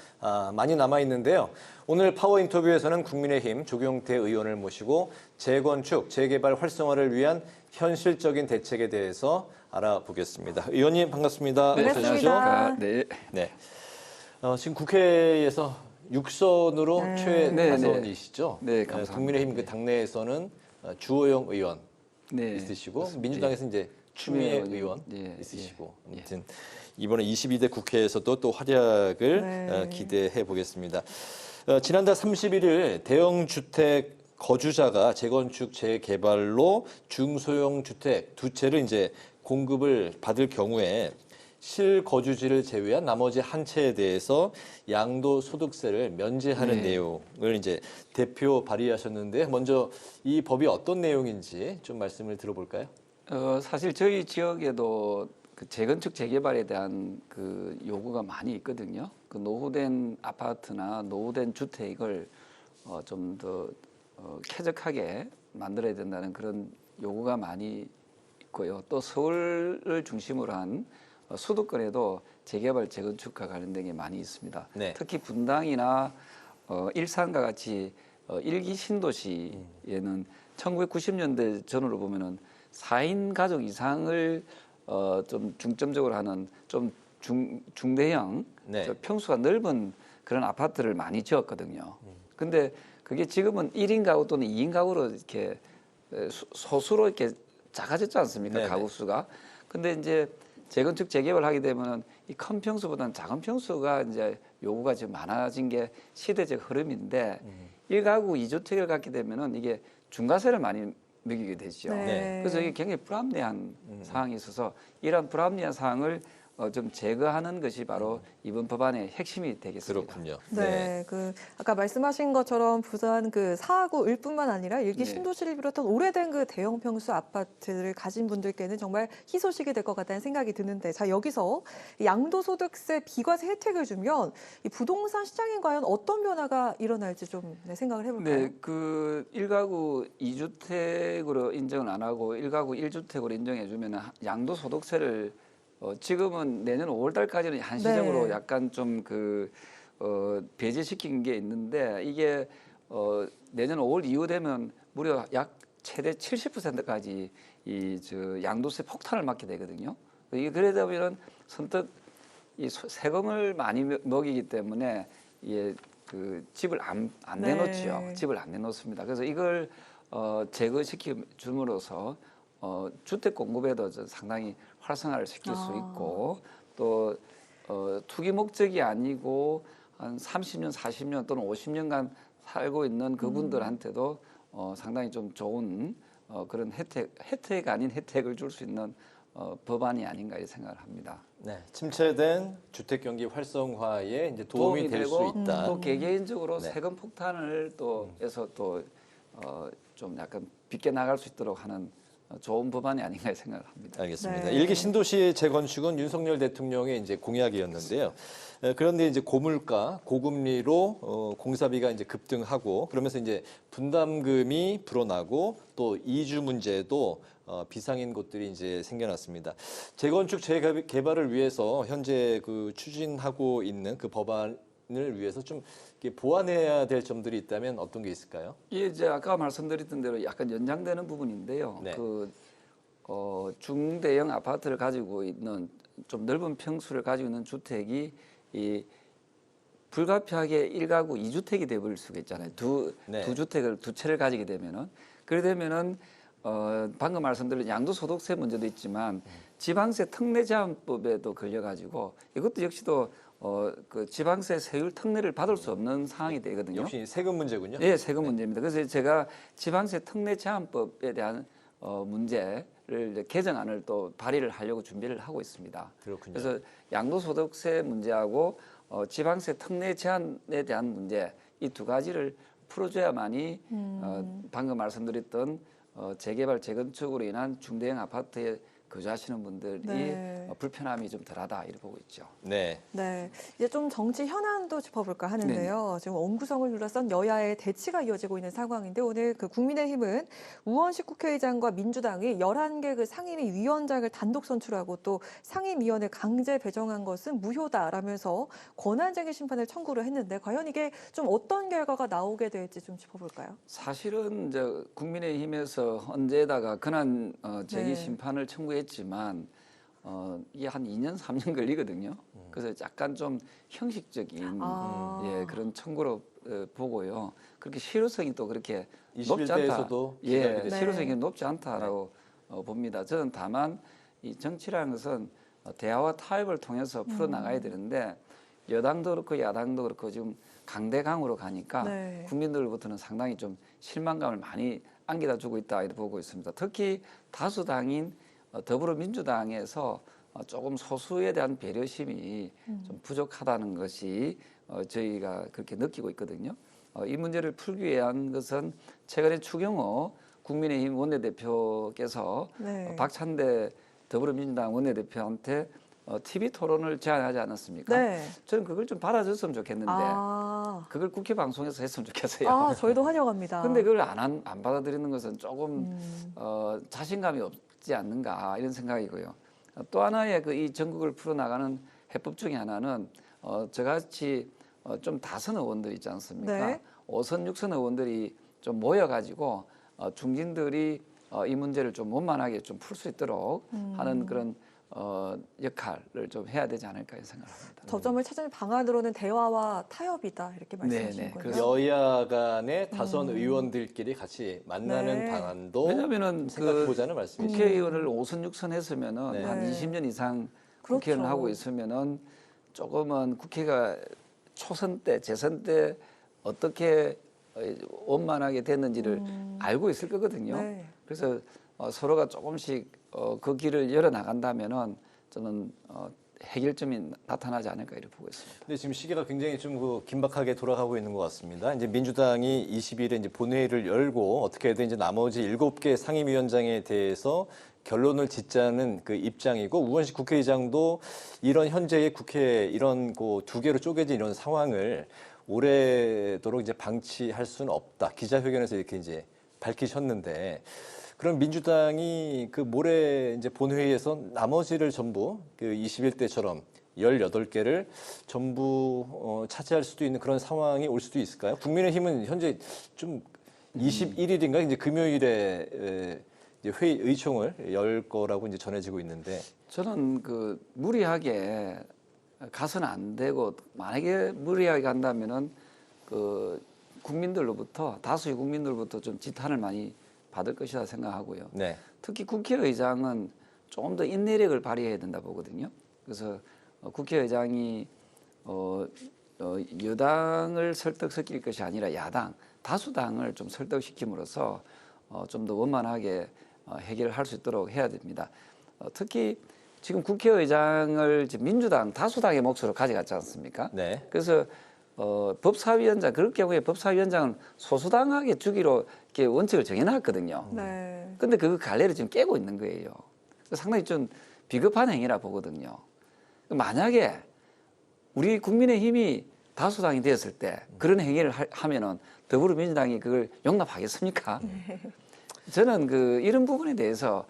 많이 남아있는데요. 오늘 파워 인터뷰에서는 국민의힘 조경태 의원을 모시고 재건축, 재개발 활성화를 위한 현실적인 대책에 대해서 알아보겠습니다. 의원님 반갑습니다. 네, 반갑습니다. 네. 지금 국회에서 6선으로 최다선이시죠? 네, 감사합니다. 국민의힘 그 당내에서는 주호영 의원 있으시고 그렇습니다. 민주당에서는 이제 추미애 의원 네, 있으시고 아무튼 이번에 22대 국회에서도 또 활약을 네. 기대해 보겠습니다. 지난달 31일 대형 주택 거주자가 재건축 재개발로 중소형 주택 두 채를 이제 공급을 받을 경우에 실거주지를 제외한 나머지 한 채에 대해서 양도소득세를 면제하는 내용을 이제 대표 발의하셨는데 먼저 이 법이 어떤 내용인지 좀 말씀을 들어볼까요? 사실 저희 지역에도 그 재건축 재개발에 대한 그 요구가 많이 있거든요. 그 노후된 아파트나 노후된 주택을 좀 더 쾌적하게 만들어야 된다는 그런 요구가 많이 있고요. 또 서울을 중심으로 한 수도권에도 재개발, 재건축과 관련된 게 많이 있습니다. 네. 특히 분당이나 일산과 같이 일기 신도시에는 1990년대 전으로 보면은 4인 가족 이상을 좀 중점적으로 하는 좀 중대형 평수가 넓은 그런 아파트를 많이 지었거든요. 근데 그게 지금은 1인 가구 또는 2인 가구로 이렇게 소수로 이렇게 작아졌지 않습니까? 가구 수가. 근데 이제 재건축 재개발 하게 되면 이 큰 평수보다는 작은 평수가 이제 요구가 지금 많아진 게 시대적 흐름인데 1가구 2주택을 갖게 되면은 이게 중과세를 많이 매기게 되죠. 그래서 이게 굉장히 불합리한 상황이 있어서 이런 불합리한 상황을 좀 제거하는 것이 바로 이번 법안의 핵심이 되겠습니다. 그렇군요. 네, 그 아까 말씀하신 것처럼 부산 그 4구일 뿐만 아니라 일기 신도시를 비롯한 오래된 그 대형 평수 아파트를 가진 분들께는 정말 희소식이 될 것 같다는 생각이 드는데, 자 여기서 양도소득세 비과세 혜택을 주면 이 부동산 시장에 과연 어떤 변화가 일어날지 좀 생각을 해볼까요? 네, 그 1가구 2주택으로 인정을 안 하고 1가구 1주택으로 인정해 주면 양도소득세를 지금은 내년 5월달까지는 한시적으로 네. 약간 좀 배제시킨 게 있는데 이게 내년 5월 이후 되면 무려 약 최대 70%까지 양도세 폭탄을 맞게 되거든요. 이게 그러다 보면 선뜻 이 세금을 많이 먹이기 때문에 이게 집을 안 네. 내놓죠. 집을 안 내놓습니다. 그래서 이걸 제거시켜 줌으로써 주택 공급에도 상당히 활성화를 시킬 수 있고 또 투기 목적이 아니고 한 30년, 40년 또는 50년간 살고 있는 그분들한테도 상당히 좀 좋은 그런 혜택 아닌 혜택을 줄 수 있는 법안이 아닌가 이 생각을 합니다. 네, 침체된 주택 경기 활성화에 이제 도움이 될 수 있다. 또 개개인적으로 세금 폭탄을 또 해서 또 좀 약간 빗겨 나갈 수 있도록 하는 좋은 법안이 아닌가 생각을 합니다. 알겠습니다. 네. 일기 신도시 재건축은 윤석열 대통령의 이제 공약이었는데요. 그런데 이제 고물가, 고금리로 공사비가 이제 급등하고 그러면서 이제 분담금이 불어나고 또 이주 문제도 비상인 곳들이 이제 생겨났습니다. 재건축 재개발을 위해서 현재 추진하고 있는 그 법안을 위해서 좀 보완해야 될 점들이 있다면 어떤 게 있을까요? 예, 이제 아까 말씀드렸던 대로 약간 연장되는 부분인데요. 네. 중대형 아파트를 가지고 있는 좀 넓은 평수를 가지고 있는 주택이 불가피하게 1가구 2주택이 되어버릴 수가 있잖아요. 두 채를 가지게 되면은 그러면은 방금 말씀드린 양도소득세 문제도 있지만 지방세 특례 제한법에도 걸려가지고 이것도 역시도 지방세 세율 특례를 받을 수 없는 상황이 되거든요. 역시 세금 문제군요. 네, 세금 문제입니다. 그래서 제가 지방세 특례 제한법에 대한 문제를 이제 개정안을 또 발의를 하려고 준비를 하고 있습니다. 그렇군요. 그래서 양도소득세 문제하고 지방세 특례 제한에 대한 문제 이 두 가지를 풀어줘야만이 방금 말씀드렸던 재개발 재건축으로 인한 중대형 아파트에 거주하시는 분들이 불편함이 좀 덜하다 이렇게 보고 있죠. 네. 네. 이제 좀 정치 현안도 짚어볼까 하는데요. 지금 원구성을 둘러싼 여야의 대치가 이어지고 있는 상황인데 오늘 국민의힘은 우원식 국회의장과 민주당이 11개 상임위 위원장을 단독 선출하고 또 상임위원회 강제 배정한 것은 무효다라면서 권한쟁의 심판을 청구를 했는데 과연 이게 좀 어떤 결과가 나오게 될지 좀 짚어볼까요? 사실은 이제 국민의힘에서 헌재에다가 권한 제기 심판을 청구했지만 이게 한 2년, 3년 걸리거든요. 그래서 약간 좀 형식적인 그런 청구로 보고요. 그렇게 실효성이 또 그렇게 높지 않다. 실효성이 높지 않다라고 봅니다. 저는 다만 이 정치라는 것은 대화와 타협을 통해서 풀어나가야 되는데 여당도 그렇고 야당도 그렇고 지금 강대강으로 가니까 국민들로부터는 상당히 좀 실망감을 많이 안겨다 주고 있다 이렇게 보고 있습니다. 특히 다수당인 더불어민주당에서 조금 소수에 대한 배려심이 좀 부족하다는 것이 저희가 그렇게 느끼고 있거든요. 이 문제를 풀기 위한 것은 최근에 추경호 국민의힘 원내대표께서 박찬대 더불어민주당 원내대표한테 TV 토론을 제안하지 않았습니까? 네. 저는 그걸 좀 받아줬으면 좋겠는데 그걸 국회 방송에서 했으면 좋겠어요. 저희도 환영합니다. 근데 그걸 안 받아들이는 것은 조금 자신감이 없지 않는가 이런 생각이고요. 또 하나의 이 전국을 풀어나가는 해법 중에 하나는 저같이 좀 다선 의원들 있지 않습니까? 5선, 6선 의원들이 좀 모여가지고 중진들이 이 문제를 좀 원만하게 좀 풀 수 있도록 하는 그런 역할을 좀 해야 되지 않을까 생각합니다. 접점을 찾는 방안으로는 대화와 타협이다 이렇게 말씀하신 거예요. 여야 간의 다선 의원들끼리 같이 만나는 방안도 왜냐하면은 생각해보자는 말씀이시죠. 국회의원을 5선 6선 했으면은 한 20년 이상 국회의원 하고 있으면은 조금은 국회가 초선 때 재선 때 어떻게 원만하게 됐는지를 알고 있을 거거든요. 그래서 서로가 조금씩 그 길을 열어 나간다면은 저는 해결점이 나타나지 않을까 이렇게 보고 있습니다. 근데 지금 시기가 굉장히 좀 긴박하게 돌아가고 있는 것 같습니다. 이제 민주당이 20일에 이제 본회의를 열고 어떻게든 이제 나머지 7개 상임위원장에 대해서 결론을 짓자는 그 입장이고 우원식 국회의장도 이런 현재의 국회 이런 두 개로 쪼개진 이런 상황을 오래도록 이제 방치할 수는 없다. 기자회견에서 이렇게 이제 밝히셨는데 그럼 민주당이 그 모레 이제 본회의에서 나머지를 전부 그 21대처럼 18개를 전부 차지할 수도 있는 그런 상황이 올 수도 있을까요? 국민의힘은 현재 좀 21일인가 이제 금요일에 이제 의총을 열 거라고 이제 전해지고 있는데 저는 그 무리하게 가서는 안 되고 만약에 무리하게 간다면은 그 국민들로부터 다수의 국민들로부터 좀 지탄을 많이 받을 것이라 생각하고요. 네. 특히 국회의장은 조금 더 인내력을 발휘해야 된다 보거든요. 그래서 국회의장이 여당을 설득시킬 것이 아니라 야당, 다수당을 좀 설득시킴으로써 좀 더 원만하게 해결을 할 수 있도록 해야 됩니다. 특히 지금 국회의장을 민주당, 다수당의 몫으로 가져갔지 않습니까? 네. 그래서 법사위원장, 그럴 경우에 법사위원장은 소수당에게 주기로 이렇게 원칙을 정해놨거든요. 네. 근데 그 갈래를 지금 깨고 있는 거예요. 상당히 좀 비겁한 행위라 보거든요. 만약에 우리 국민의힘이 다수당이 되었을 때 그런 행위를 하면은 더불어민주당이 그걸 용납하겠습니까? 저는 그 이런 부분에 대해서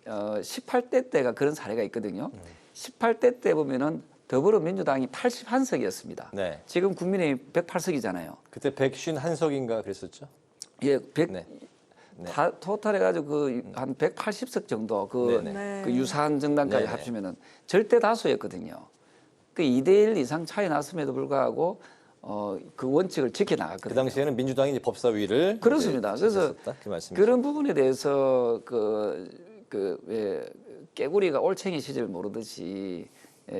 18대 때가 그런 사례가 있거든요. 18대 때 보면은 더불어민주당이 81석이었습니다. 네. 지금 국민의힘 108석이잖아요. 그때 151석인가 그랬었죠? 예, 100. 네. 다 토탈 해가지고 그 한 180석 정도 그 유사한 정당까지 네네. 합치면은 절대 다수였거든요. 그 2대1 이상 차이 났음에도 불구하고 그 원칙을 지켜나갔거든요. 그 당시에는 민주당이 이제 법사위를 그렇습니다. 그래서 그 말씀이시죠? 그런 부분에 대해서 왜 깨구리가 올챙이 시절 모르듯이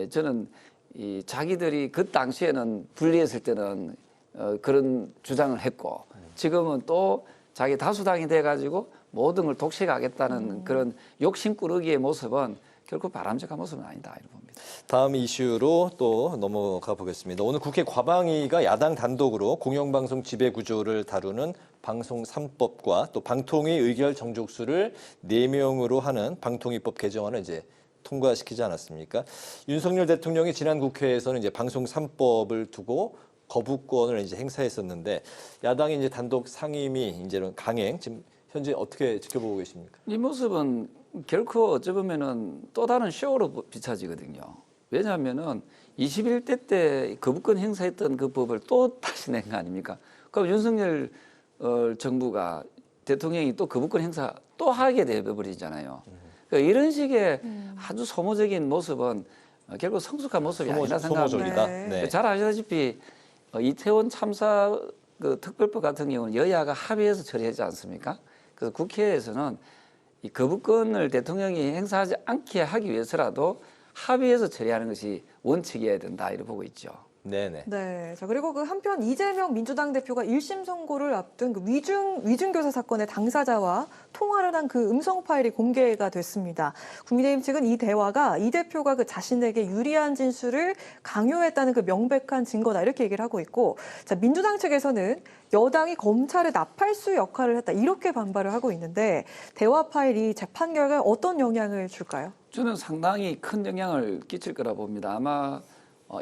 저는 이 자기들이 그 당시에는 불리했을 때는 그런 주장을 했고 지금은 또 자기 다수당이 돼가지고 모든 걸 독식하겠다는 그런 욕심꾸러기의 모습은 결코 바람직한 모습은 아니다 이렇게 봅니다. 다음 이슈로 또 넘어가 보겠습니다. 오늘 국회 과방위가 야당 단독으로 공영방송 지배구조를 다루는 방송 3법과 또 방통위 의결 정족수를 4명으로 하는 방통위법 개정안을 이제 통과시키지 않았습니까? 윤석열 대통령이 지난 국회에서는 이제 방송 3법을 두고 거부권을 이제 행사했었는데 야당이 이제 단독 상임위 이제는 강행 지금 현재 어떻게 지켜보고 계십니까? 이 모습은 결코 어찌 보면은 또 다른 쇼로 비춰지거든요. 왜냐하면은 21대 때 거부권 행사했던 그 법을 또 다시 낸 거 아닙니까? 그럼 윤석열 정부가 대통령이 또 거부권 행사 또 하게 되어버리잖아요. 그러니까 이런 식의 아주 소모적인 모습은 결국 성숙한 모습이 아니라 생각합니다. 네. 잘 아시다시피 이태원 참사 그 특별법 같은 경우는 여야가 합의해서 처리하지 않습니까? 그래서 국회에서는 이 거부권을 대통령이 행사하지 않게 하기 위해서라도 합의해서 처리하는 것이 원칙이어야 된다 이렇게 보고 있죠. 네네. 네. 자, 그리고 그 한편 이재명 민주당 대표가 1심 선고를 앞둔 그 위중교사 사건의 당사자와 통화를 한 그 음성 파일이 공개가 됐습니다. 국민의힘 측은 이 대화가 이 대표가 그 자신에게 유리한 진술을 강요했다는 그 명백한 증거다 이렇게 얘기를 하고 있고, 자, 민주당 측에서는 여당이 검찰의 나팔수 역할을 했다 이렇게 반발을 하고 있는데 대화 파일이 재판 결과에 어떤 영향을 줄까요? 저는 상당히 큰 영향을 끼칠 거라 봅니다. 아마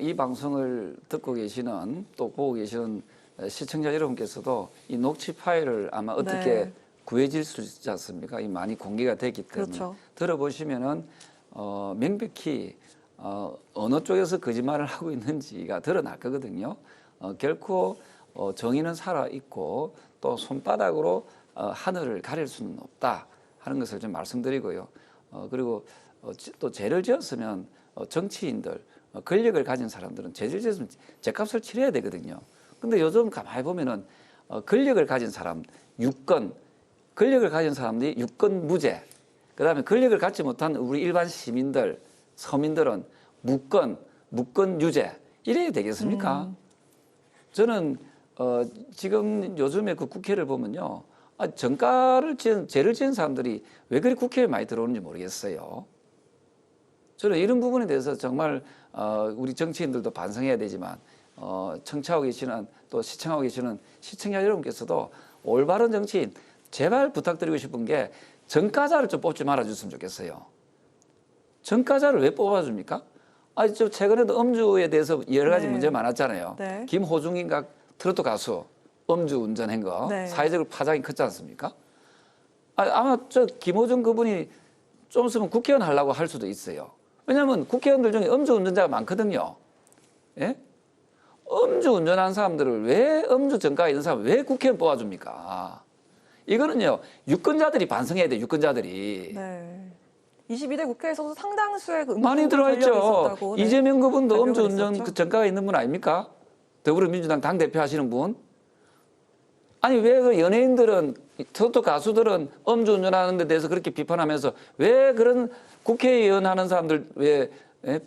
이 방송을 듣고 계시는 또 보고 계시는 시청자 여러분께서도 이 녹취 파일을 아마 어떻게 구해질 수 있지 않습니까? 이 많이 공개가 됐기 때문에 그렇죠. 들어보시면은 명백히 어느 쪽에서 거짓말을 하고 있는지가 드러날 거거든요. 결코 정의는 살아 있고 또 손바닥으로 하늘을 가릴 수는 없다 하는 것을 좀 말씀드리고요. 그리고 또 죄를 지었으면 정치인들 권력을 가진 사람들은 죄를 지었으면 죄값을 치러야 되거든요. 근데 요즘 가만히 보면은 권력을 가진 사람 6건, 권력을 가진 사람들이 6건 무죄, 그다음에 권력을 갖지 못한 우리 일반 시민들, 서민들은 무건 유죄 이래야 되겠습니까? 저는 지금 요즘에 그 국회를 보면요, 죄를 지은 사람들이 왜 그리 국회에 많이 들어오는지 모르겠어요. 저는 이런 부분에 대해서 정말 우리 정치인들도 반성해야 되지만 청취하고 계시는 또 시청하고 계시는 시청자 여러분께서도 올바른 정치인 제발 부탁드리고 싶은 게 전과자를 좀 뽑지 말아줬으면 좋겠어요. 전과자를 왜 뽑아줍니까? 저 최근에도 음주에 대해서 여러 가지 문제 많았잖아요. 김호중인가 트로트 가수 음주 운전한 거 사회적으로 파장이 컸지 않습니까? 아마 저 김호중 그분이 좀 있으면 국회의원 하려고 할 수도 있어요. 왜냐하면 국회의원들 중에 음주운전자가 많거든요. 예? 음주운전한 사람들을 왜 음주 전과가 있는 사람을 왜 국회의원 뽑아줍니까? 이거는요 유권자들이 반성해야 돼. 유권자들이. 네. 22대 국회에서도 상당수의 많이 들어와 있죠. 네. 이재명 그분도 발표가 음주운전 있었죠. 그 전과가 있는 분 아닙니까? 더불어민주당 당대표 하시는 분. 아니 왜 그 연예인들은 트로트 가수들은 음주운전하는 데 대해서 그렇게 비판하면서 왜 그런 국회의원 하는 사람들 왜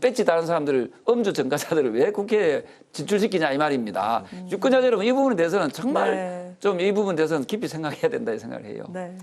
배지 다른 사람들을 음주 전과자들을 왜 국회에 진출시키냐 이 말입니다. 유권자 여러분 이 부분에 대해서는 정말 네. 좀 이 부분에 대해서는 깊이 생각해야 된다 이 생각을 해요. 네.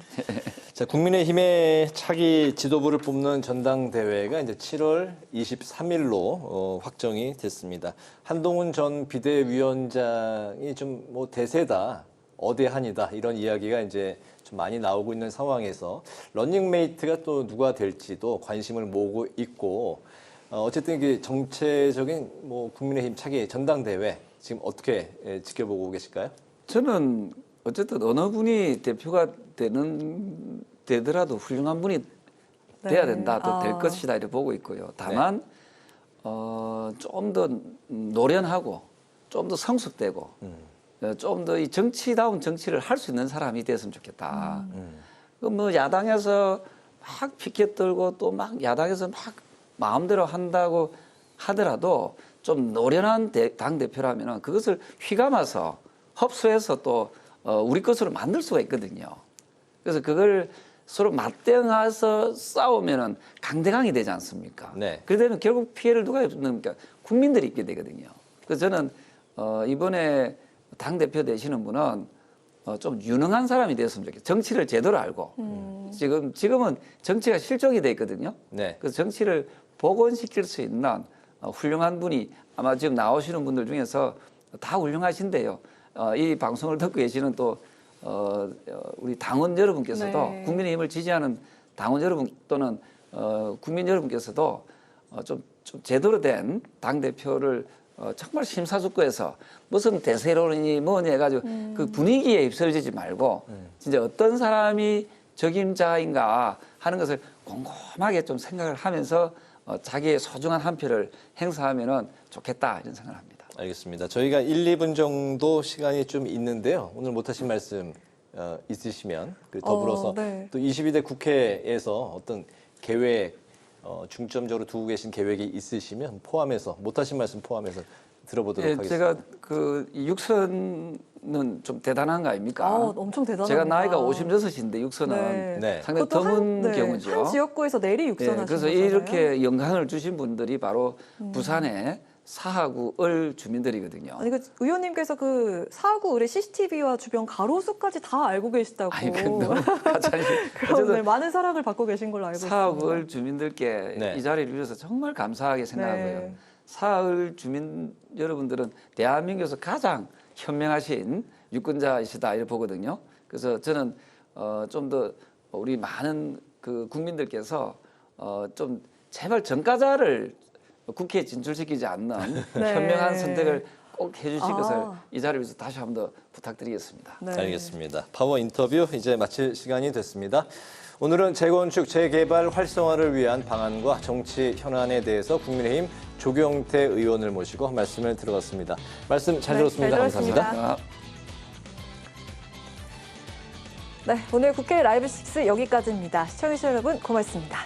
자, 국민의힘의 차기 지도부를 뽑는 전당대회가 이제 7월 23일로 확정이 됐습니다. 한동훈 전 비대위원장이 좀 뭐 대세다, 어대한이다 이런 이야기가 이제 좀 많이 나오고 있는 상황에서 러닝메이트가 또 누가 될지도 관심을 모으고 있고 어쨌든 그 정체적인 뭐 국민의힘 차기 전당대회 지금 어떻게 지켜보고 계실까요? 저는 어쨌든 어느 분이 대표가 되더라도 훌륭한 분이 돼야 된다, 또 될 것이다 이렇게 보고 있고요. 다만 좀 더 노련하고 좀 더 성숙되고 좀 더 이 정치다운 정치를 할 수 있는 사람이 됐으면 좋겠다. 뭐 야당에서 막 피켓 들고 또 막 야당에서 막 마음대로 한다고 하더라도 좀 노련한 당 대표라면 그것을 휘감아서 흡수해서 또 우리 것으로 만들 수가 있거든요. 그래서 그걸 서로 맞대응해서 싸우면은 강대강이 되지 않습니까? 네. 그러면 결국 피해를 누가 입습니까? 국민들이 입게 되거든요. 그래서 저는 이번에 당 대표 되시는 분은 좀 유능한 사람이 됐으면 좋겠어요. 정치를 제대로 알고 지금은 정치가 실종이 돼 있거든요. 네. 그래서 정치를 복원시킬 수 있는 훌륭한 분이 아마 지금 나오시는 분들 중에서 다 훌륭하신데요. 이 방송을 듣고 계시는 또 우리 당원 여러분께서도 네. 국민의힘을 지지하는 당원 여러분 또는 국민 여러분께서도 좀 제대로 된 당 대표를 정말 심사숙고해서 무슨 대세론이니 뭐니 해가지고 그 분위기에 휩쓸리지 말고 진짜 어떤 사람이 적임자인가 하는 것을 곰곰하게 좀 생각을 하면서 자기의 소중한 한 표를 행사하면은 좋겠다 이런 생각을 합니다. 알겠습니다. 저희가 1, 2분 정도 시간이 좀 있는데요. 오늘 못하신 말씀 있으시면 더불어서 네. 또 22대 국회에서 어떤 계획 중점적으로 두고 계신 계획이 있으시면 포함해서 못하신 말씀 포함해서 들어보도록 하겠습니다. 제가 그 육선은 좀 대단한 거 아닙니까? 엄청 대단합니다. 제가 나이가 56인데 육선은 네. 상당히 드문 경우죠. 한 지역구에서 내리 육선하신 그래서 거잖아요. 이렇게 영광을 주신 분들이 바로 부산의 사하구 을 주민들이거든요. 아니 그 의원님께서 그 사구 을의 CCTV와 주변 가로수까지 다 알고 계시다고. 아니 너무 가짜니. 그런데 많은 사랑을 받고 계신 걸로 알고 있습니다. 사하구 을 주민들께 이 자리를 빌어서 정말 감사하게 생각하고요. 네. 사흘 주민 여러분들은 대한민국에서 가장 현명하신 유권자이시다 이렇게 보거든요. 그래서 저는 좀 더 우리 많은 그 국민들께서 좀 제발 전과자를 국회에 진출시키지 않는 현명한 선택을 꼭 해주실 것을 이 자리에서 다시 한 번 더 부탁드리겠습니다. 네. 알겠습니다. 파워 인터뷰 이제 마칠 시간이 됐습니다. 오늘은 재건축, 재개발 활성화를 위한 방안과 정치 현안에 대해서 국민의힘 조경태 의원을 모시고 말씀을 들어봤습니다. 말씀 잘 들었습니다. 감사합니다. 네, 오늘 국회 라이브 6 여기까지입니다. 시청해주신 여러분 고맙습니다.